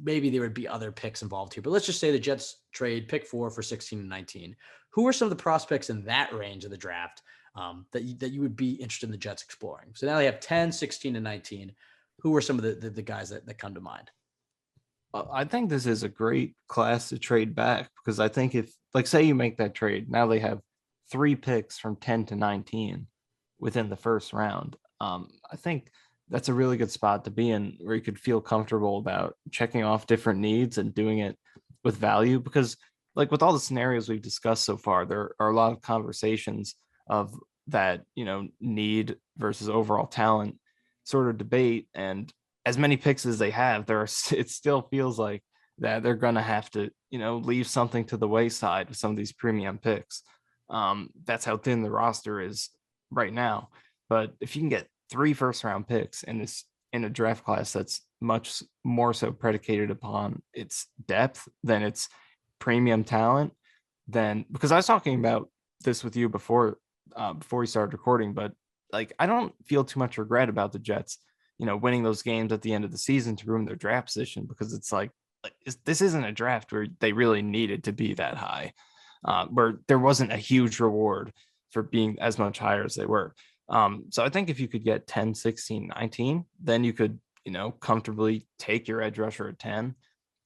Maybe there would be other picks involved here, but let's just say the Jets trade pick 4 for 16 and 19. Who are some of the prospects in that range of the draft that you would be interested in the Jets exploring? So now they have 10, 16, and 19. Who are some of the guys that come to mind? I think this is a great class to trade back, because I think if, like, say you make that trade, now they have 3 picks from 10 to 19 within the first round. I think that's a really good spot to be in, where you could feel comfortable about checking off different needs and doing it with value, because like with all the scenarios we've discussed so far, there are a lot of conversations of that, need versus overall talent sort of debate. And as many picks as they have, it still feels like that they're going to have to, leave something to the wayside with some of these premium picks. That's how thin the roster is right now. But if you can get 3 first-round picks in a draft class that's much more so predicated upon its depth than its premium talent, then, because I was talking about this with you before we started recording, but like, I don't feel too much regret about the Jets winning those games at the end of the season to ruin their draft position, because it's like this isn't a draft where they really needed to be that high, where there wasn't a huge reward for being as much higher as they were. So I think if you could get 10, 16, 19, then you could, comfortably take your edge rusher at 10,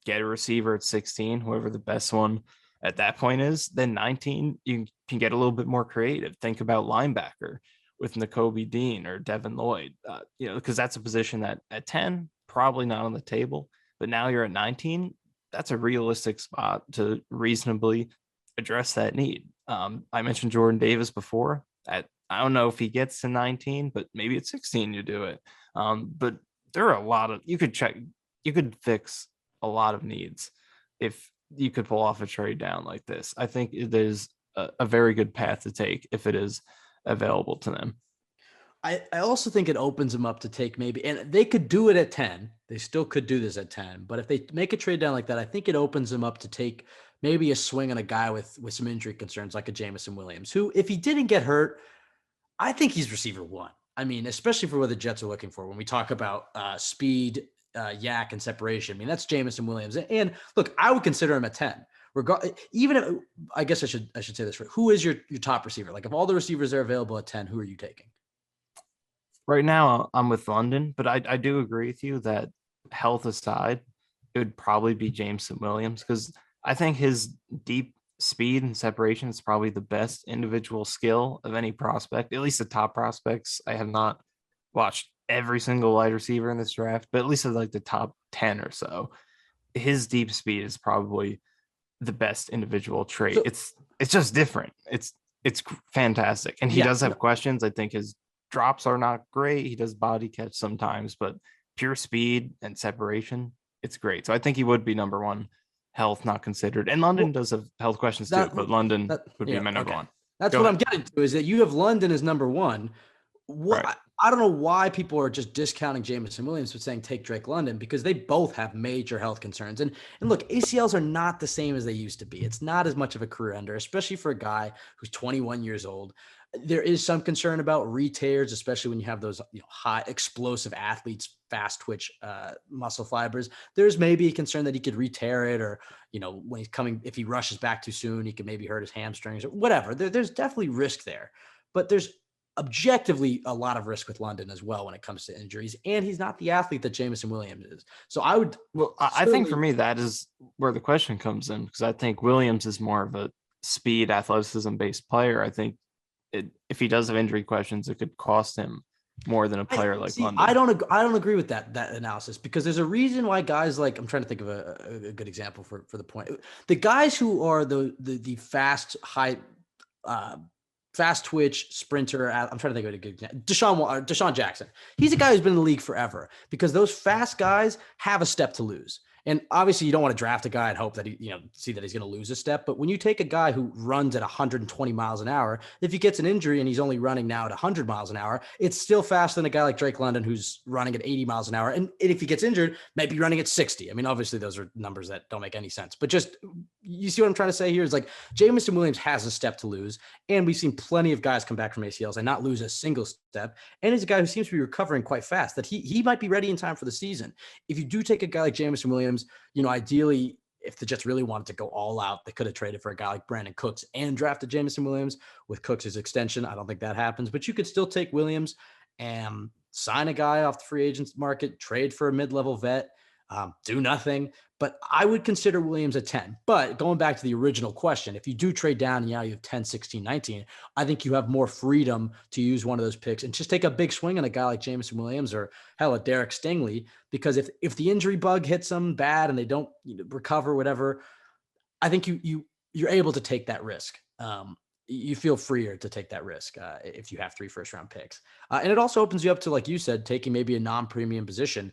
get a receiver at 16, whoever the best one at that point is. Then 19, you can get a little bit more creative. Think about linebacker with Nakobe Dean or Devin Lloyd, because that's a position that at 10, probably not on the table. But now you're at 19, that's a realistic spot to reasonably address that need. I mentioned Jordan Davis before. I don't know if he gets to 19, but maybe at 16 you do it. But there are a lot of, you could fix a lot of needs if you could pull off a trade down like this. I think it is a very good path to take if it is available to them. I also think it opens them up to take maybe, and they could do it at 10. They still could do this at 10, but if they make a trade down like that, I think it opens them up to take maybe a swing on a guy with some injury concerns, like a Jameson Williams, who, if he didn't get hurt, I think he's receiver 1. I mean, especially for what the Jets are looking for when we talk about speed, yak, and separation. I mean, that's Jameson Williams. And look, I would consider him a 10. Even if, I guess I should say this, who is your top receiver? Like, if all the receivers are available at 10, who are you taking? Right now, I'm with London, but I do agree with you that, health aside, it would probably be Jameson Williams, because I think his deep speed and separation is probably the best individual skill of any prospect, at least the top prospects. I have not watched every single wide receiver in this draft, but at least of like the top 10 or so, his deep speed is probably the best individual trait. So, it's just different. It's fantastic. And he does have questions. I think his drops are not great. He does body catch sometimes, but pure speed and separation, it's great. So I think he would be number 1, health not considered. And London does have health questions too, but London would be my number 1. That's what I'm getting to, is that you have London as number 1. Right. I don't know why people are just discounting Jameson Williams with saying take Drake London, because they both have major health concerns. And look, ACLs are not the same as they used to be. It's not as much of a career ender, especially for a guy who's 21 years old. There is some concern about re-tears, especially when you have those high explosive athletes, fast twitch muscle fibers. There's maybe a concern that he could re-tear it, or when he's coming, if he rushes back too soon, he could maybe hurt his hamstrings or whatever. There's definitely risk there, but there's objectively a lot of risk with London as well when it comes to injuries, and he's not the athlete that Jameson Williams is. So I would, well, I think for me that is where the question comes in, because I think Williams is more of a speed, athleticism based player. I think if he does have injury questions, it could cost him more than a player like London. I don't agree with that analysis, because there's a reason why guys like, I'm trying to think of a good example for the point. The guys who are the fast fast twitch sprinter. I'm trying to think of a good example. Deshaun Jackson. He's a guy who's been in the league forever, because those fast guys have a step to lose. And obviously you don't want to draft a guy and hope that see that he's going to lose a step. But when you take a guy who runs at 120 miles an hour, if he gets an injury and he's only running now at 100 miles an hour, it's still faster than a guy like Drake London, who's running at 80 miles an hour. And if he gets injured, might be running at 60. I mean, obviously those are numbers that don't make any sense, but just, you see what I'm trying to say here is like Jameson Williams has a step to lose. And we've seen plenty of guys come back from ACLs and not lose a single step. And he's a guy who seems to be recovering quite fast, that he might be ready in time for the season. If you do take a guy like Jameson Williams, ideally, if the Jets really wanted to go all out, they could have traded for a guy like Brandon Cooks and drafted Jameson Williams with Cooks' extension. I don't think that happens, but you could still take Williams and sign a guy off the free agents market, trade for a mid-level vet, do nothing. But I would consider Williams a 10. But going back to the original question, if you do trade down and you have 10, 16, 19, I think you have more freedom to use one of those picks and just take a big swing on a guy like Jameson Williams, or hell, a Derek Stingley, because if the injury bug hits them bad and they don't recover, whatever, I think you're able to take that risk. You feel freer to take that risk if you have 3 first-round picks. And it also opens you up to, like you said, taking maybe a non-premium position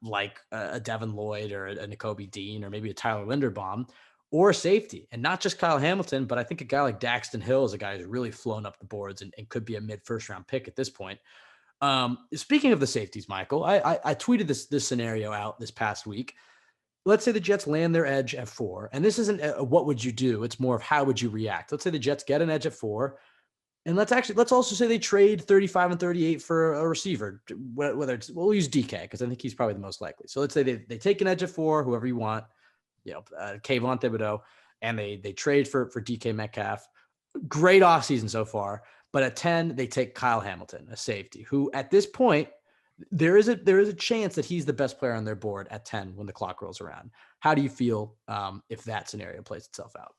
like a Devin Lloyd or a Nakobe Dean or maybe a Tyler Linderbaum, or a safety. And not just Kyle Hamilton, but I think a guy like Daxton Hill is a guy who's really flown up the boards and could be a mid-first-round pick at this point. Speaking of the safeties, Michael, I tweeted this scenario out this past week. Let's say the Jets land their edge at 4, and this isn't what would you do? It's more of how would you react? Let's say the Jets get an edge at 4, and let's also say they trade 35 and 38 for a receiver, whether it's, we'll use DK because I think he's probably the most likely. So let's say they take an edge at 4, whoever you want, Kayvon Thibodeau, and they trade for DK Metcalf. Great offseason so far, but at 10, they take Kyle Hamilton, a safety, who at this point, there is a chance that he's the best player on their board at 10 when the clock rolls around. How do you feel if that scenario plays itself out?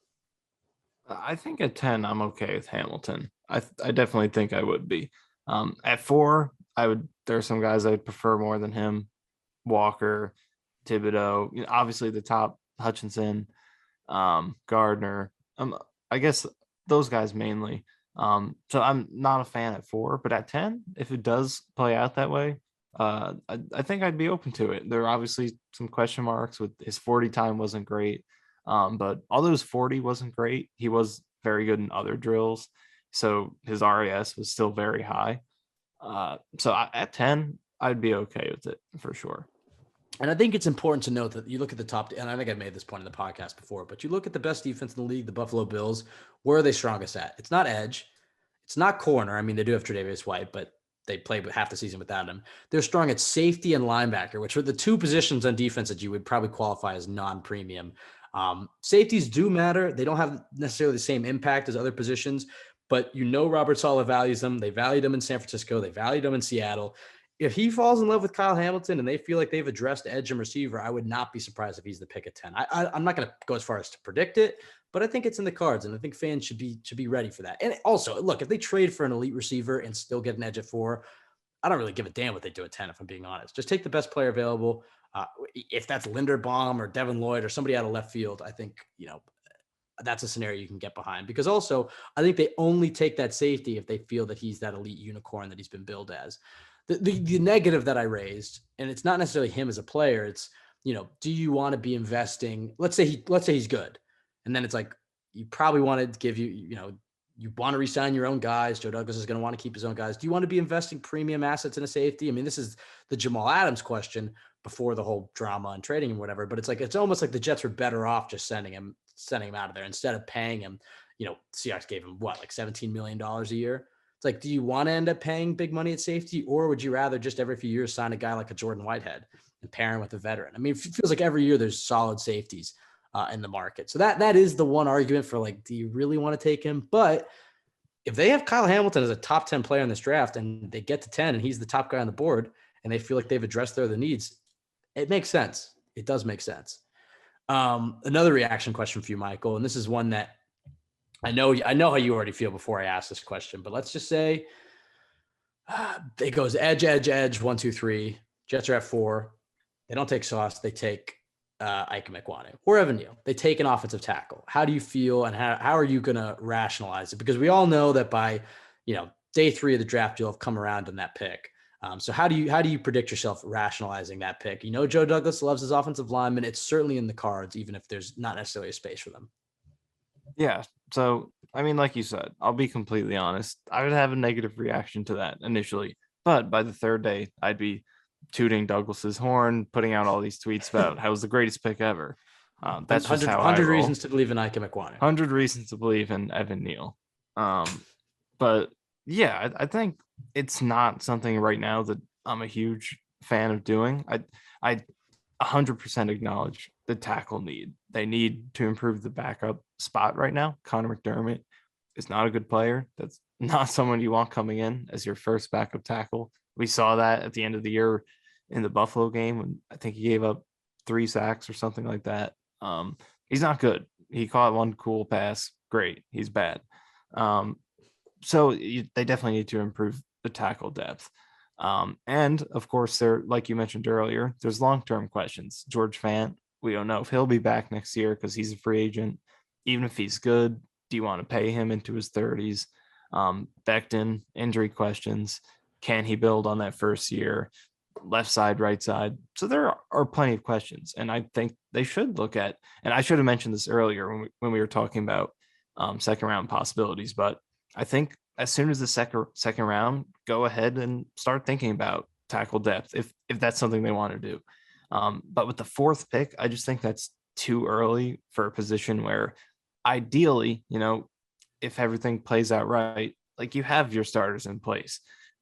I think at 10, I'm okay with Hamilton. I definitely think I would be. At 4, there are some guys I'd prefer more than him. Walker, Thibodeau, obviously the top, Hutchinson, Gardner. I guess those guys mainly. So I'm not a fan at 4, but at 10, if it does play out that way, I think I'd be open to it. There are obviously some question marks with his 40 time wasn't great. But although his 40 wasn't great, he was very good in other drills. So his RAS was still very high. So at 10, I'd be okay with it for sure. And I think it's important to note that you look at the top, and I think I've made this point in the podcast before, but you look at the best defense in the league, the Buffalo Bills. Where are they strongest at? It's not edge. It's not corner. I mean, they do have Tre'Davious White, but they played half the season without him. They're strong at safety and linebacker, which are the 2 positions on defense that you would probably qualify as non-premium. Safeties do matter. They don't have necessarily the same impact as other positions, but Robert Saleh values them. They valued him in San Francisco. They valued him in Seattle. If he falls in love with Kyle Hamilton and they feel like they've addressed edge and receiver, I would not be surprised if he's the pick at 10. I'm not going to go as far as to predict it, but I think it's in the cards, and I think fans should be ready for that. And also, look, if they trade for an elite receiver and still get an edge at 4, I don't really give a damn what they do at 10, if I'm being honest. Just take the best player available. If that's Linderbaum or Devin Lloyd or somebody out of left field, I think, that's a scenario you can get behind, because also I think they only take that safety if they feel that he's that elite unicorn that he's been billed as. The negative that I raised, and it's not necessarily him as a player, it's, do you want to be investing? Let's say he's good. And then it's like, you probably want to give you want to re-sign your own guys. Joe Douglas is going to want to keep his own guys. Do you want to be investing premium assets in a safety? I mean, this is the Jamal Adams question before the whole drama and trading and whatever, but it's almost like the Jets were better off just sending him out of there instead of paying him, Seahawks gave him like $17 million a year. It's like, do you want to end up paying big money at safety, or would you rather just every few years sign a guy like a Jordan Whitehead and pair him with a veteran? I mean, it feels like every year there's solid safeties in the market. So that is the one argument for like, do you really want to take him? But if they have Kyle Hamilton as a top 10 player in this draft and they get to 10 and he's the top guy on the board and they feel like they've addressed their other needs, it makes sense. It does make sense. Another reaction question for you, Michael, and this is one that I know how you already feel before I ask this question, but let's just say it goes edge, 1, 2, 3. Jets are at 4. They don't take Sauce. They take Ike Ekwonu or Evan Neal. They take an offensive tackle. How do you feel, and how are you going to rationalize it? Because we all know that by day 3 of the draft, you'll have come around on that pick. So how do you predict yourself rationalizing that pick? Joe Douglas loves his offensive linemen. It's certainly in the cards, even if there's not necessarily a space for them. Yeah. So, I mean, like you said, I'll be completely honest. I would have a negative reaction to that initially, but by the third day, I'd be tooting Douglas's horn, putting out all these tweets about how it was the greatest pick ever. That's just how 100 reasons to believe in Ike Ekwonu. 100 reasons to believe in Evan Neal. But yeah, I think it's not something right now that I'm a huge fan of doing. I 100% acknowledge the tackle need. They need to improve the backup spot right now. Connor McDermott is not a good player. That's not someone you want coming in as your first backup tackle. We saw that at the end of the year in the Buffalo game when I think he gave up 3 sacks or something like that. He's not good. He caught one cool pass. Great. He's bad. So they definitely need to improve the tackle depth. And of course, like you mentioned earlier, there's long-term questions. George Fant, we don't know if he'll be back next year because he's a free agent. Even if he's good, do you want to pay him into his 30s? Becton, injury questions. Can he build on that first year? Left side, right side. So there are plenty of questions. And I think they should look at, and I should have mentioned this earlier when we were talking about second round possibilities, but I think as soon as the second round, go ahead and start thinking about tackle depth if that's something they want to do. But with the 4th pick, I just think that's too early for a position where ideally, if everything plays out right, like you have your starters in place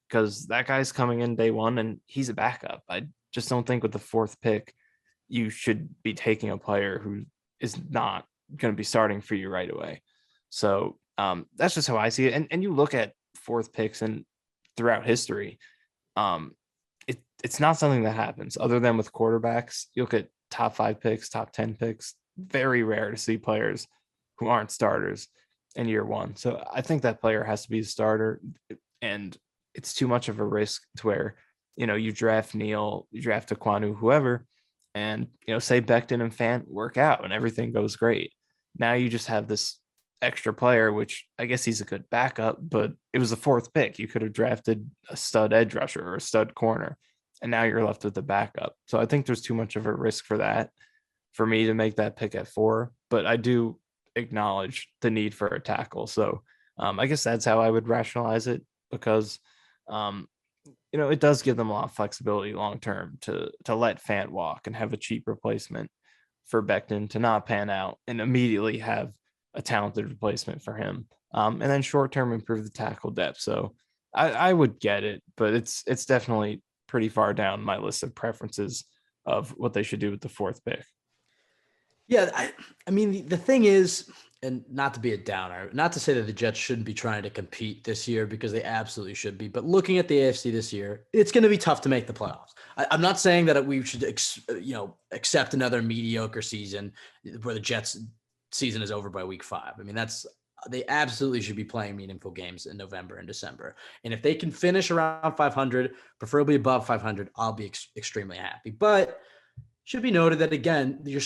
because that guy's coming in day 1 and he's a backup. I just don't think with the 4th pick, you should be taking a player who is not going to be starting for you right away. So that's just how I see it. And you look at 4th picks and throughout history, it's not something that happens other than with quarterbacks. You look at top 5 picks, top 10 picks, very rare to see players who aren't starters in year 1. So I think that player has to be a starter, and it's too much of a risk to where, you draft Neal, you draft Ekwonu, whoever, and, say Becton and Fant work out and everything goes great. Now you just have this extra player, which I guess he's a good backup, but it was the 4th pick. You could have drafted a stud edge rusher or a stud corner, and now you're left with the backup. So I think there's too much of a risk for that for me to make that pick at 4, but I do acknowledge the need for a tackle. So I guess that's how I would rationalize it because, it does give them a lot of flexibility long-term to let Fant walk and have a cheap replacement for Becton to not pan out and immediately have a talented replacement for him. And then short-term improve the tackle depth. So I would get it, but it's definitely pretty far down my list of preferences of what they should do with the 4th pick. Yeah, I mean, the thing is, and not to be a downer, not to say that the Jets shouldn't be trying to compete this year because they absolutely should be, but looking at the AFC this year, it's going to be tough to make the playoffs. I'm not saying that we should, accept another mediocre season where the Jets season is over by week 5. I mean, they absolutely should be playing meaningful games in November and December. And if they can finish around 500, preferably above 500, I'll be extremely happy. But should be noted that, again, you're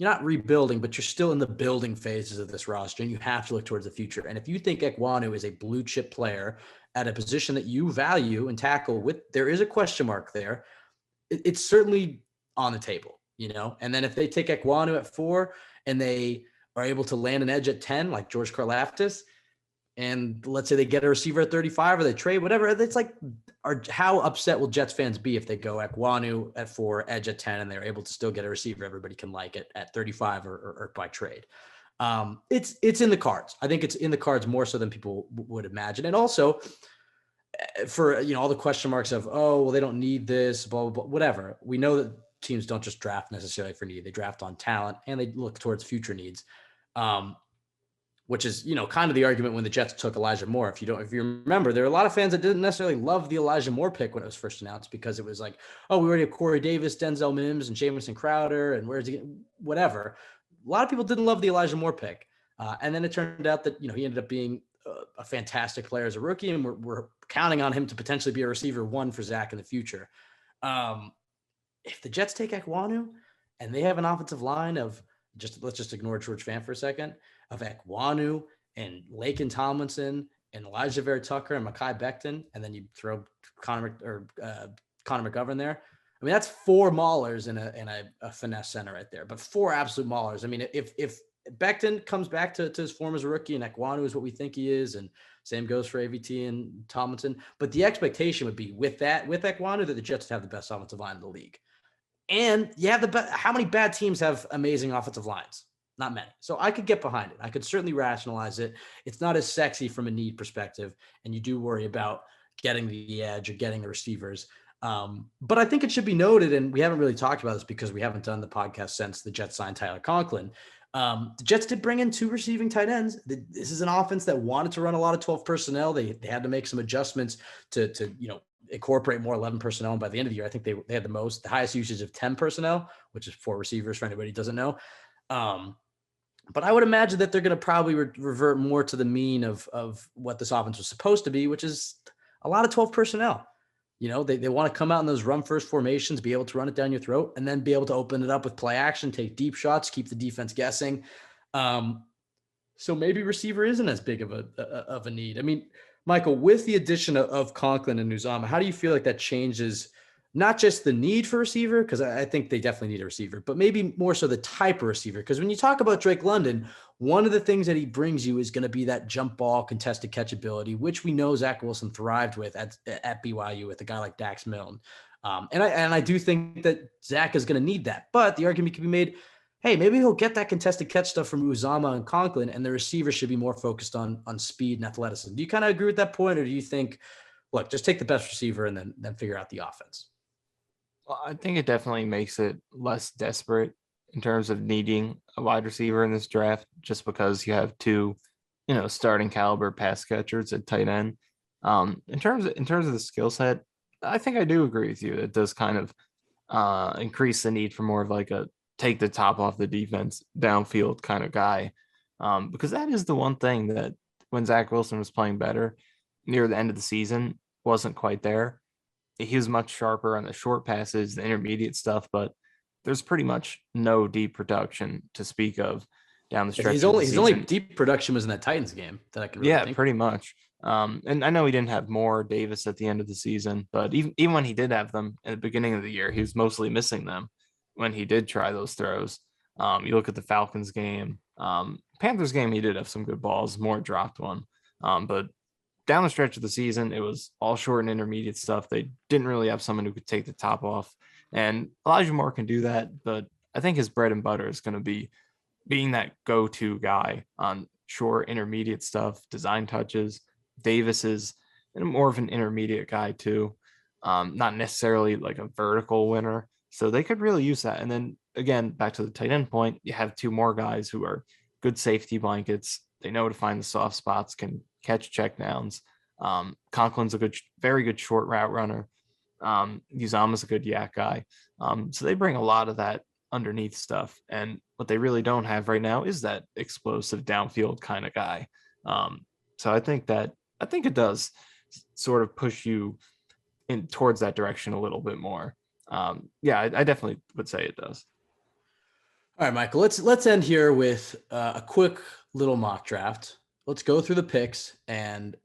not rebuilding, but you're still in the building phases of this roster, and you have to look towards the future. And if you think Ekwonu is a blue chip player at a position that you value and tackle there is a question mark there, it's certainly on the table, And then if they take Ekwonu at 4 and they are able to land an edge at 10, like George Karlaftis, and let's say they get a receiver at 35 or they trade, whatever, it's like, how upset will Jets fans be if they go Ekwonu at 4, edge at 10, and they're able to still get a receiver everybody can like it at 35 or by trade? It's in the cards. I think it's in the cards more so than people would imagine. And also for, all the question marks of, oh, well, they don't need this, blah, blah, blah, whatever. We know that teams don't just draft necessarily for need. They draft on talent and they look towards future needs. Which is, kind of the argument when the Jets took Elijah Moore. If you remember, there are a lot of fans that didn't necessarily love the Elijah Moore pick when it was first announced, because it was like, oh, we already have Corey Davis, Denzel Mims, and Jameson Crowder, and where's he, whatever. A lot of people didn't love the Elijah Moore pick. And then it turned out that, he ended up being a fantastic player as a rookie, and we're counting on him to potentially be a receiver one for Zach in the future. If the Jets take Ekwonu and they have an offensive line of let's just ignore George Fant for a second, of Ekwonu and Laken Tomlinson and Elijah Vera-Tucker and Mekhi Becton, and then you throw Connor McGovern there. I mean, that's 4 maulers and a finesse center right there, but 4 absolute maulers. I mean, if Becton comes back to his form as a rookie and Ekwonu is what we think he is, and same goes for AVT and Tomlinson, but the expectation would be with Ekwonu that the Jets have the best offensive line in the league. And you have how many bad teams have amazing offensive lines? Not many. So I could get behind it. I could certainly rationalize it. It's not as sexy from a need perspective, and you do worry about getting the edge or getting the receivers. But I think it should be noted, and we haven't really talked about this because we haven't done the podcast since the Jets signed Tyler Conklin. The Jets did bring in 2 receiving tight ends. This is an offense that wanted to run a lot of 12 personnel. They had to make some adjustments to incorporate more 11 personnel. And by the end of the year, I think they had the highest usage of 10 personnel, which is 4 receivers for anybody who doesn't know. But I would imagine that they're going to probably revert more to the mean of what this offense was supposed to be, which is a lot of 12 personnel. They want to come out in those run first formations, be able to run it down your throat, and then be able to open it up with play action, take deep shots, keep the defense guessing. So maybe receiver isn't as big of a need. I mean, Michael, with the addition of Conklin and Uzomah, how do you feel like that changes not just the need for receiver, because I think they definitely need a receiver, but maybe more so the type of receiver? Because when you talk about Drake London, one of the things that he brings you is going to be that jump ball contested catch ability, which we know Zach Wilson thrived with at BYU with a guy like Dax Milne. And I do think that Zach is going to need that, but the argument can be made, hey, maybe he'll get that contested catch stuff from Uzomah and Conklin, and the receiver should be more focused on speed and athleticism. Do you kind of agree with that point, or do you think, look, just take the best receiver and then figure out the offense? Well, I think it definitely makes it less desperate in terms of needing a wide receiver in this draft, just because you have 2, starting caliber pass catchers at tight end. In terms of the skill set, I think I do agree with you. It does kind of increase the need for more of like a take the top off the defense downfield kind of guy, because that is the one thing that when Zach Wilson was playing better near the end of the season wasn't quite there. He was much sharper on the short passes, the intermediate stuff, but there's pretty much no deep production to speak of down the stretch. His only deep production was in that Titans game that I can really think pretty much. And I know he didn't have Moore, Davis at the end of the season, but even when he did have them at the beginning of the year, he was mostly missing them when he did try those throws. You look at the Falcons game, Panthers game, he did have some good balls. Moore dropped one, but down the stretch of the season, it was all short and intermediate stuff. They didn't really have someone who could take the top off. And Elijah Moore can do that, but I think his bread and butter is going to be being that go-to guy on short, intermediate stuff, design touches. Davis is more of an intermediate guy too, not necessarily like a vertical winner. So they could really use that. And then again, back to the tight end point, you have 2 more guys who are good safety blankets. They know to find the soft spots, can catch checkdowns. Conklin's a very good short route runner. Uzomah's a good yak guy. So they bring a lot of that underneath stuff. And what they really don't have right now is that explosive downfield kind of guy. So I think it does sort of push you in towards that direction a little bit more. I definitely would say it does. All right, Michael, let's end here with a quick little mock draft. Let's go through the picks and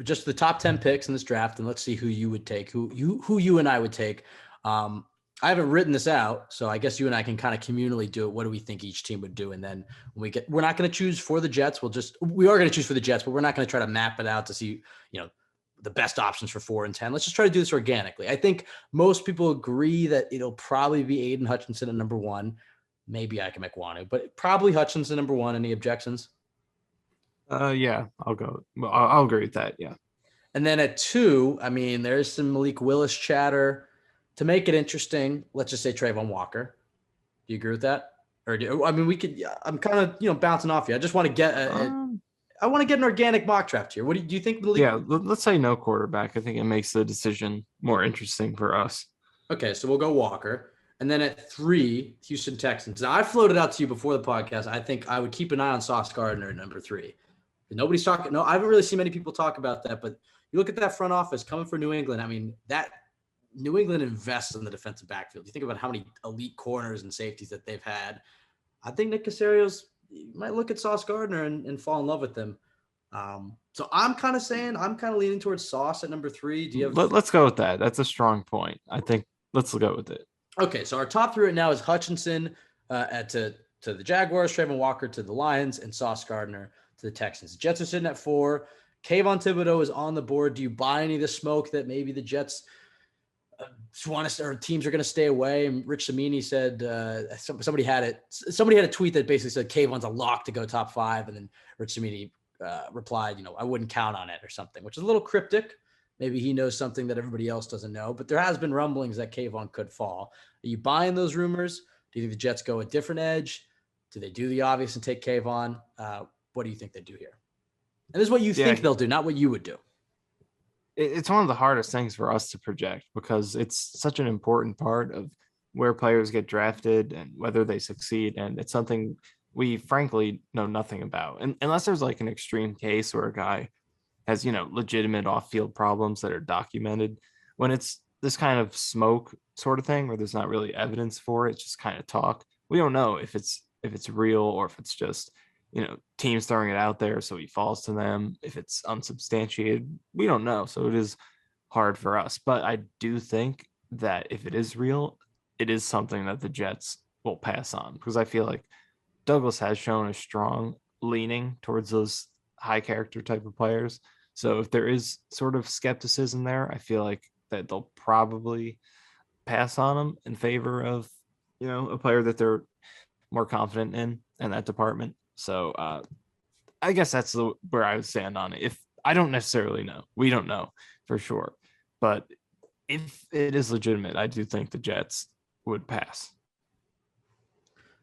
just the top 10 picks in this draft, and let's see who you would take, who you and I would take. I haven't written this out, so I guess you and I can kind of communally do it. What do we think each team would do? And then when we're not going to choose for the Jets. We are going to choose for the Jets, but we're not going to try to map it out to see, the best options for 4 and 10. Let's just try to do this organically. I think most people agree that it'll probably be Aiden Hutchinson at number 1. maybe Ike Ekwonu, but probably Hutchinson number one. Any objections? Yeah, I'll go. Well, I'll agree with that. Yeah. And then at 2, I mean, there's some Malik Willis chatter. To make it interesting, let's just say Trayvon Walker. Do you agree with that? I mean, we could. I'm kind of bouncing off you. I just want to get I want to get an organic mock draft here. What do you think? Malik? Yeah, let's say no quarterback. I think it makes the decision more interesting for us. Okay, so we'll go Walker. And then at 3, Houston Texans. Now, I floated out to you before the podcast. I think I would keep an eye on Sauce Gardner at number 3. Nobody's talking. No, I haven't really seen many people talk about that. But you look at that front office coming for New England. I mean, that New England invests in the defensive backfield. You think about how many elite corners and safeties that they've had. I think Nick Caserio's might look at Sauce Gardner and fall in love with them. So I'm kind of leaning towards Sauce at number 3. Do you have? Let's go with that. That's a strong point. I think let's go with it. Okay, so our top 3 right now is Hutchinson to the Jaguars, Trayvon Walker to the Lions, and Sauce Gardner to the Texans. The Jets are sitting at 4. Kayvon Thibodeau is on the board. Do you buy any of the smoke that maybe the Jets want to, or teams are going to stay away? And Rich Samini said somebody had a tweet that basically said Kayvon's a lock to go top 5, and then Rich Samini replied, I wouldn't count on it or something, which is a little cryptic. Maybe he knows something that everybody else doesn't know, but there has been rumblings that Kayvon could fall. Are you buying those rumors? Do you think the Jets go a different edge? Do they do the obvious and take Kayvon? What do you think they do here? And this is what you think they'll do, not what you would do. It's one of the hardest things for us to project because it's such an important part of where players get drafted and whether they succeed. And it's something we frankly know nothing about. And unless there's like an extreme case where a guy has, legitimate off-field problems that are documented. When it's this kind of smoke sort of thing where there's not really evidence for it, just kind of talk. We don't know if it's real or if it's just, teams throwing it out there so he falls to them. If it's unsubstantiated, we don't know. So it is hard for us. But I do think that if it is real, it is something that the Jets will pass on because I feel like Douglas has shown a strong leaning towards those high character type of players. So if there is sort of skepticism there, I feel like that they'll probably pass on them in favor of, a player that they're more confident in that department. So I guess that's where I would stand on it. If I don't necessarily know, we don't know for sure, but if it is legitimate, I do think the Jets would pass.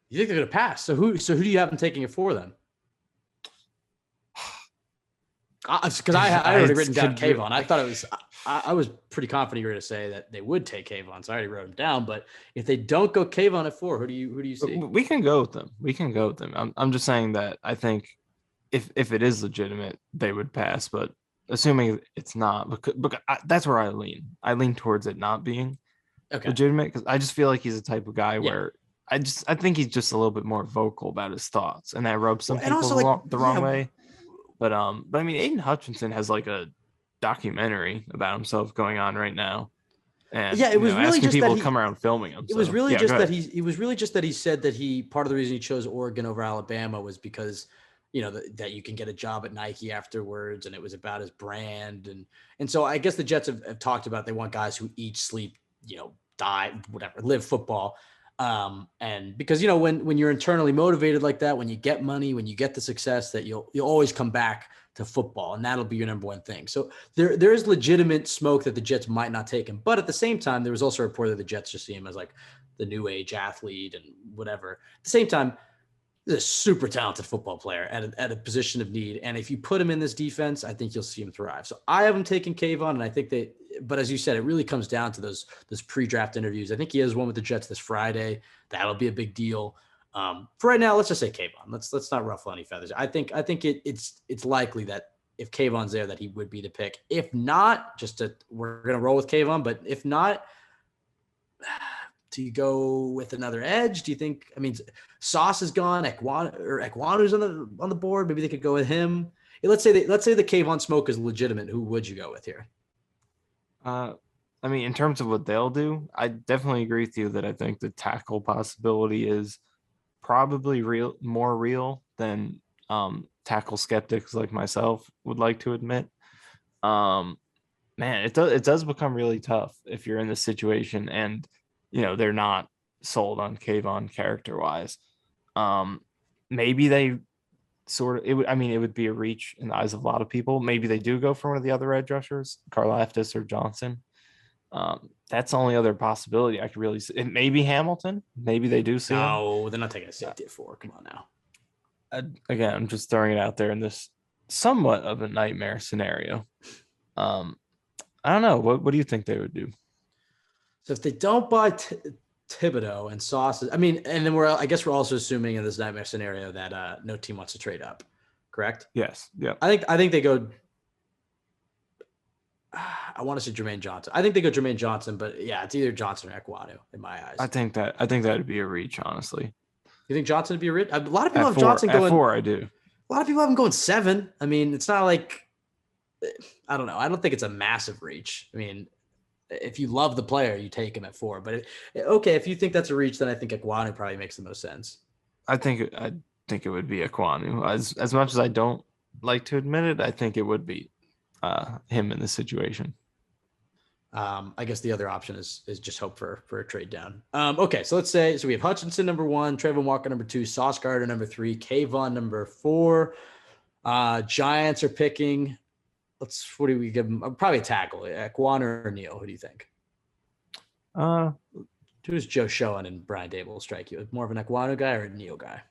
You think they're going to pass? So who do you have them taking it for then? Because I already written down Kayvon. I thought it was. I was pretty confident you were going to say that they would take Kayvon, so I already wrote him down. But if they don't go Kayvon at 4, who do you see? We can go with them. I'm just saying that I think if it is legitimate, they would pass. But assuming it's not, because that's where I lean. I lean towards it not being legitimate because I just feel like he's the type of guy where I think he's just a little bit more vocal about his thoughts, and that rubs some people the wrong way. But I mean, Aiden Hutchinson has like a documentary about himself going on right now, and it was really just people to come around filming him. It was really just that he said that part of the reason he chose Oregon over Alabama was because that you can get a job at Nike afterwards, and it was about his brand, and so I guess the Jets have talked about they want guys who eat, sleep, die, whatever, live football. And because, when you're internally motivated like that, when you get money, when you get the success, that you'll always come back to football, and that'll be your number one thing. So there is legitimate smoke that the Jets might not take him. But at the same time, there was also a report that the Jets just see him as like the new age athlete and whatever. At the same time, he's a super talented football player at a position of need. And if you put him in this defense, I think you'll see him thrive. So I haven't taken Kayvon, and I think but as you said, it really comes down to those pre-draft interviews. I think he has one with the Jets this Friday. That'll be a big deal. For right now, let's just say Kayvon. Let's not ruffle any feathers. I think it's likely that if Kayvon's there, that he would be the pick. If not, we're gonna roll with Kayvon. But if not, do you go with another edge? Do you think? I mean, Sauce is gone. Ekwanu's on the board. Maybe they could go with him. Let's say the Kayvon smoke is legitimate. Who would you go with here? I mean, in terms of what they'll do, I definitely agree with you that I think the tackle possibility is probably more real than tackle skeptics like myself would like to admit. Man, it does become really tough if you're in this situation and they're not sold on Kayvon character wise. Maybe they it would be a reach in the eyes of a lot of people. Maybe they do go for one of the other edge rushers, Karlaftis or Johnson. That's the only other possibility I could really see. It may be Hamilton. Maybe they do see him. No, they're not taking a safety at 4. Come on now. Again, I'm just throwing it out there in this somewhat of a nightmare scenario. I don't know. What do you think they would do? So if they don't buy Thibodeau and Sauce, I mean, and then I guess we're also assuming in this nightmare scenario that no team wants to trade up, correct? Yes. Yeah. I think they go. I want to say Jermaine Johnson. I think they go Jermaine Johnson, but yeah, it's either Johnson or Ekwonu in my eyes. I think that'd be a reach, honestly. You think Johnson would be a reach? A lot of people have Johnson going at 4. I do. A lot of people have him going 7. I mean, it's not like, I don't know. I don't think it's a massive reach. I mean, if you love the player, you take him at 4. But okay, if you think that's a reach, then I think Ekwonu probably makes the most sense. I think it would be Ekwonu. As much as I don't like to admit it, I think it would be him in this situation. I guess the other option is just hope for a trade down. Okay, so let's say we have Hutchinson number 1, Trayvon Walker number 2, Sauce Gardner number 3, Kayvon number 4. Giants are picking. What do we give them? Probably a tackle. Ekwonu or Neal? Who do you think? Who's Joe Schoen and Brian Dable will strike you? More of an Ekwonu guy or a Neal guy?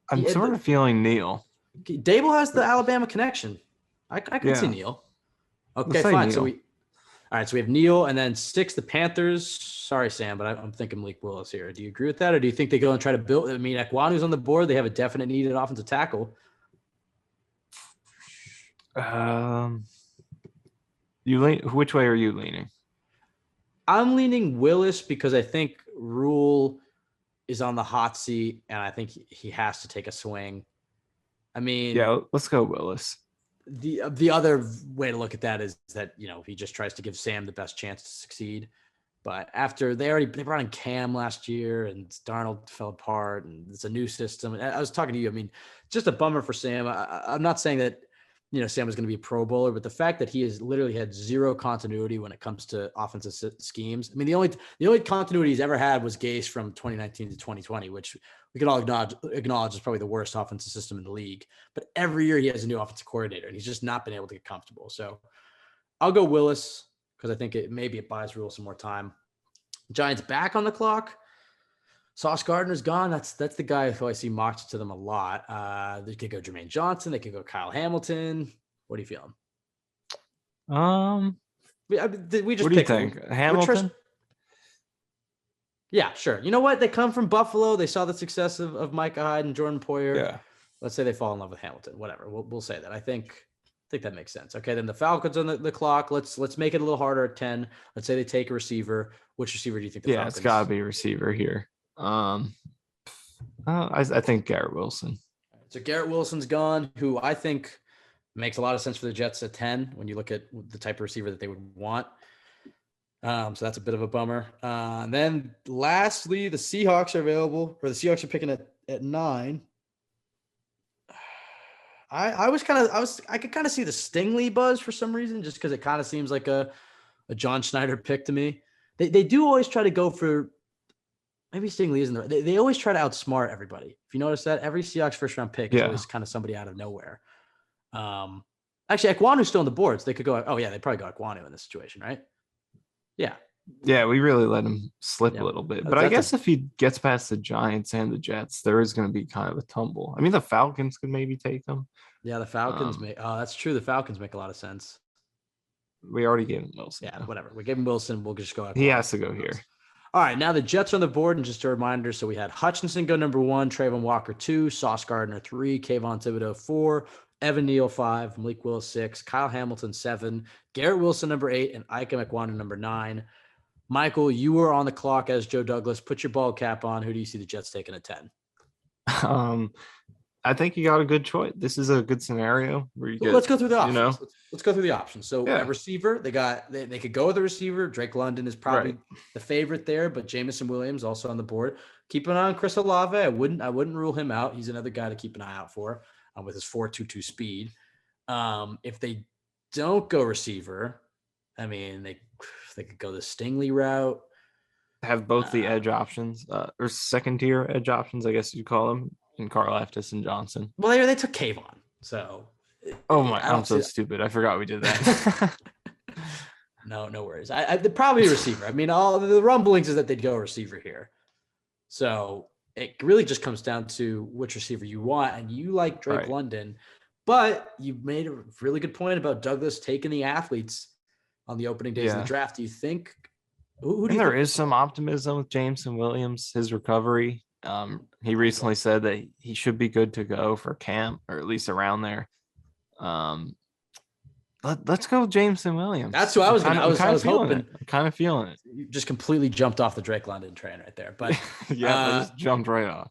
I'm sort of feeling Neal. Dable has the Alabama connection. I can see Neal. Okay, fine. Neal. All right, so we have Neal, and then 6, the Panthers. Sorry, Sam, but I'm thinking Malik Willis here. Do you agree with that, or do you think they go and try to build? I mean, Ekwonu's on the board. They have a definite need at offensive tackle. Which way are you leaning? I'm leaning Willis because I think Rule is on the hot seat, and I think he has to take a swing. I mean, yeah, let's go Willis. The other way to look at that is that, he just tries to give Sam the best chance to succeed. But after they brought in Cam last year and Darnold fell apart and it's a new system. I was talking to you. I mean, just a bummer for Sam. I'm not saying that, Sam was going to be a Pro Bowler, but the fact that he has literally had zero continuity when it comes to offensive schemes. I mean, the only continuity he's ever had was Gase from 2019 to 2020, which we can all acknowledge is probably the worst offensive system in the league. But every year he has a new offensive coordinator, and he's just not been able to get comfortable. So I'll go Willis because I think it buys Rule some more time. Giants back on the clock. Sauce Gardner's gone. That's the guy who I see mocked to them a lot. They could go Jermaine Johnson. They could go Kyle Hamilton. What are you feeling? We just what do you think? Hamilton? Yeah, sure. You know what? They come from Buffalo. They saw the success of Micah Hyde and Jordan Poyer. Yeah. Let's say they fall in love with Hamilton. Whatever. We'll say that. I think that makes sense. Okay, then the Falcons on the clock. Let's make it a little harder at 10. Let's say they take a receiver. Which receiver do you think? Falcons? It's got to be a receiver here. I think Garrett Wilson. So Garrett Wilson's gone, who I think makes a lot of sense for the Jets at 10 when you look at the type of receiver that they would want. So that's a bit of a bummer. And then lastly, the Seahawks are available, or the Seahawks are picking at 9. I could kind of see the Stingley buzz for some reason, just because it kind of seems like a John Schneider pick to me. They do always try to go for, maybe Stingley isn't there. They always try to outsmart everybody. If you notice that, every Seahawks first round pick is always kind of somebody out of nowhere. Actually, Ekwonu's still on the board, so they could go. Oh yeah, they probably go Ekwonu in this situation, right? Yeah. Yeah, we really let him slip a little bit. But I guess if he gets past the Giants and the Jets, there is going to be kind of a tumble. I mean, the Falcons could maybe take him. Yeah, the Falcons that's true. The Falcons make a lot of sense. We already gave him Wilson. Yeah, whatever. We gave him Wilson. We'll just go Ekwonu. He has to go here. All right, now the Jets are on the board, and just a reminder, so we had Hutchinson go number 1, Trayvon Walker 2, Sauce Gardner 3, Kayvon Thibodeau 4, Evan Neal 5, Malik Willis 6, Kyle Hamilton 7, Garrett Wilson number 8, and Ike Ekwonu number 9. Michael, you were on the clock as Joe Douglas. Put your bald cap on. Who do you see the Jets taking at 10? I think you got a good choice. This is a good scenario where you get. Let's go through the options. Let's go through the options. So a receiver, they could go with a receiver. Drake London is probably the favorite there, but Jameson Williams also on the board. Keep an eye on Chris Olave. I wouldn't rule him out. He's another guy to keep an eye out for with his 4.22 speed. If they don't go receiver, I mean they could go the Stingley route. have both the edge options, or second tier edge options, I guess you'd call them, in Karlaftis and Johnson. Well, they took Kayvon, so Oh my, I I'm don't so see. stupid. I forgot we did that. No worries. They're probably a receiver. I mean, all the rumblings is that they'd go receiver here. So it really just comes down to which receiver you want, and you like Drake Right. London, but you made a really good point about Douglas taking the athletes on the opening days of Yeah. the draft. Do you think? Who do And you there think? is some optimism with Jameson Williams, his recovery. He recently said that he should be good to go for camp, or at least around there. Let's go Jameson Williams. That's who I was going to. I was feeling hoping. it. I'm kind of feeling it. You just completely jumped off the Drake London train right there. But yeah, I just jumped right off.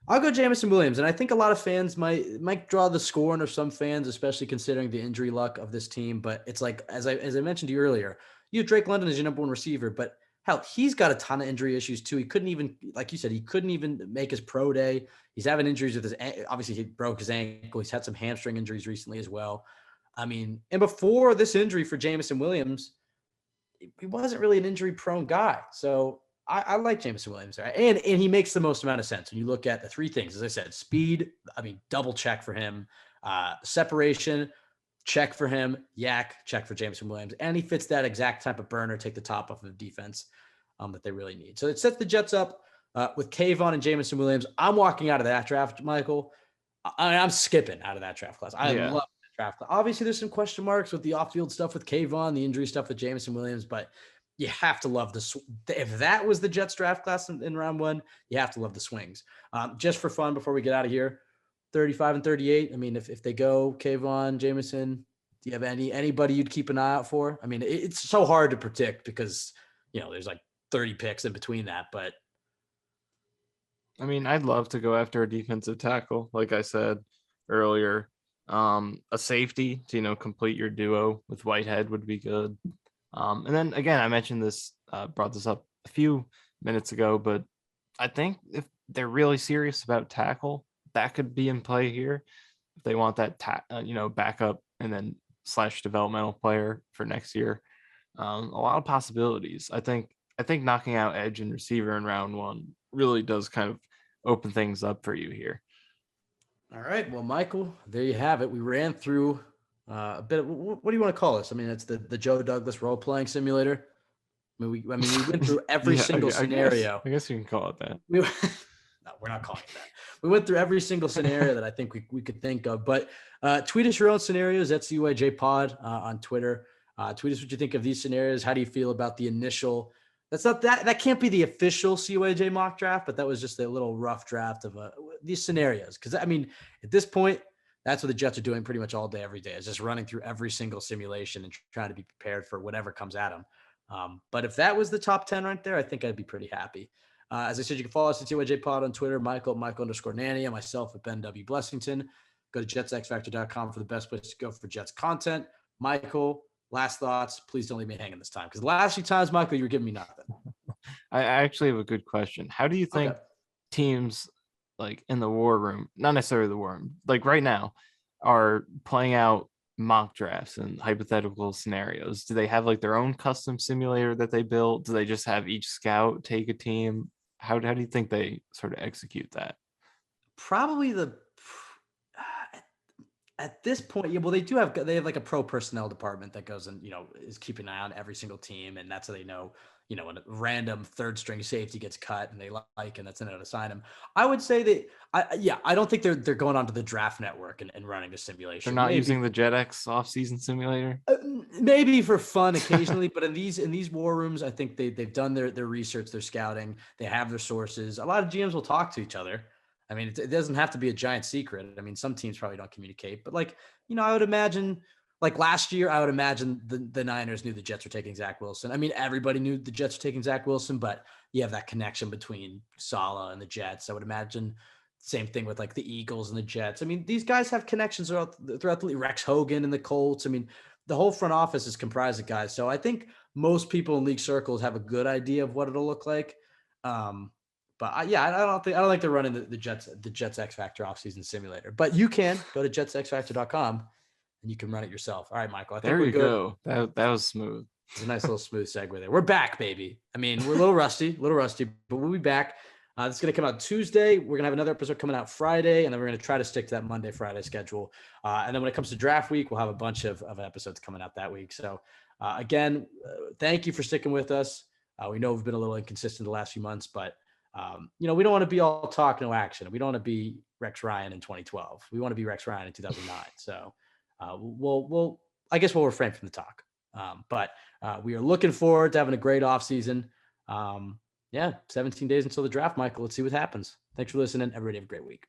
I'll go Jameson Williams, and I think a lot of fans might draw the scorn of some fans, especially considering the injury luck of this team. But it's like as I mentioned to you earlier, you have Drake London as your number one receiver, but hell, he's got a ton of injury issues too. He couldn't even, like you said, he couldn't even make his pro day. He's having injuries with his. Obviously, he broke his ankle. He's had some hamstring injuries recently as well. I mean, and before this injury for Jameson Williams, he wasn't really an injury-prone guy. So I like Jameson Williams there. And he makes the most amount of sense. When you look at the three things, as I said, speed, I mean, double check for him. Separation, check for him. Yak, check for Jameson Williams. And he fits that exact type of burner, take the top off of the defense that they really need. So it sets the Jets up with Kayvon and Jameson Williams. I'm walking out of that draft, Michael. I'm skipping out of that draft class. I love draft. Obviously, there's some question marks with the off-field stuff with Kayvon, the injury stuff with Jameson Williams, but you have to love the if that was the Jets draft class in round one, you have to love the swings. Just for fun, before we get out of here, 35 and 38. I mean, if they go Kayvon, Jameson, do you have anybody you'd keep an eye out for? I mean, it's so hard to predict because there's like 30 picks in between that, but I mean, I'd love to go after a defensive tackle, like I said earlier. A safety to complete your duo with Whitehead would be good. And then again, I mentioned this, brought this up a few minutes ago, but I think if they're really serious about tackle, that could be in play here. If they want that backup and then / developmental player for next year, a lot of possibilities. I think knocking out edge and receiver in round one really does kind of open things up for you here. All right. Well, Michael, there you have it. We ran through a bit of, what do you want to call this? I mean, it's the Joe Douglas role-playing simulator. I mean, we went through every single scenario. I guess you can call it that. No, we're not calling it that. We went through every single scenario that I think we could think of. But tweet us your own scenarios. That's UIJ Pod on Twitter. Tweet us what you think of these scenarios. How do you feel about the initial? That can't be the official CYJ mock draft, but that was just a little rough draft of these scenarios. Because I mean, at this point, that's what the Jets are doing pretty much all day, every day, is just running through every single simulation and trying to be prepared for whatever comes at them. But if that was the top 10 right there, I think I'd be pretty happy. As I said, you can follow us at TYJ Pod on Twitter, Michael_Nanny, and myself at Ben W. Blessington. Go to jetsxfactor.com for the best place to go for Jets content. Michael, last thoughts. Please don't leave me hanging this time, because the last few times, Michael, you were giving me nothing. I actually have a good question. How do you think teams like in the war room, not necessarily the war room, like right now, are playing out mock drafts and hypothetical scenarios? Do they have like their own custom simulator that they built? Do they just have each scout take a team? How do you think they sort of execute that? Probably at this point, yeah. Well, they have like a pro personnel department that goes and is keeping an eye on every single team, and that's how they know when a random third string safety gets cut and they like, and that's how to sign him. I would say that I don't think they're going onto the draft network and running a simulation. They're not using the JetX offseason simulator. Maybe for fun occasionally, but in these war rooms, I think they've done their research, their scouting, they have their sources. A lot of GMs will talk to each other. I mean, it doesn't have to be a giant secret. I mean, some teams probably don't communicate, but I would imagine, like last year, I would imagine the Niners knew the Jets were taking Zach Wilson. I mean, everybody knew the Jets were taking Zach Wilson, but you have that connection between Saleh and the Jets. I would imagine same thing with like the Eagles and the Jets. I mean, these guys have connections throughout the league. Rex Hogan and the Colts. I mean, the whole front office is comprised of guys. So I think most people in league circles have a good idea of what it'll look like. But I don't think they're running the Jets X Factor offseason simulator. But you can go to jetsxfactor.com and you can run it yourself. All right, Michael. I think there we're you good. go. That was smooth. It's a nice little smooth segue there. We're back, baby. I mean, we're a little rusty, but we'll be back. It's going to come out Tuesday. We're going to have another episode coming out Friday, and then we're going to try to stick to that Monday, Friday schedule. And then when it comes to draft week, we'll have a bunch of episodes coming out that week. So again, thank you for sticking with us. We know we've been a little inconsistent the last few months, but we don't want to be all talk, no action. We don't want to be Rex Ryan in 2012. We want to be Rex Ryan in 2009. So I guess we'll refrain from the talk. But we are looking forward to having a great offseason. 17 days until the draft, Michael. Let's see what happens. Thanks for listening. Everybody have a great week.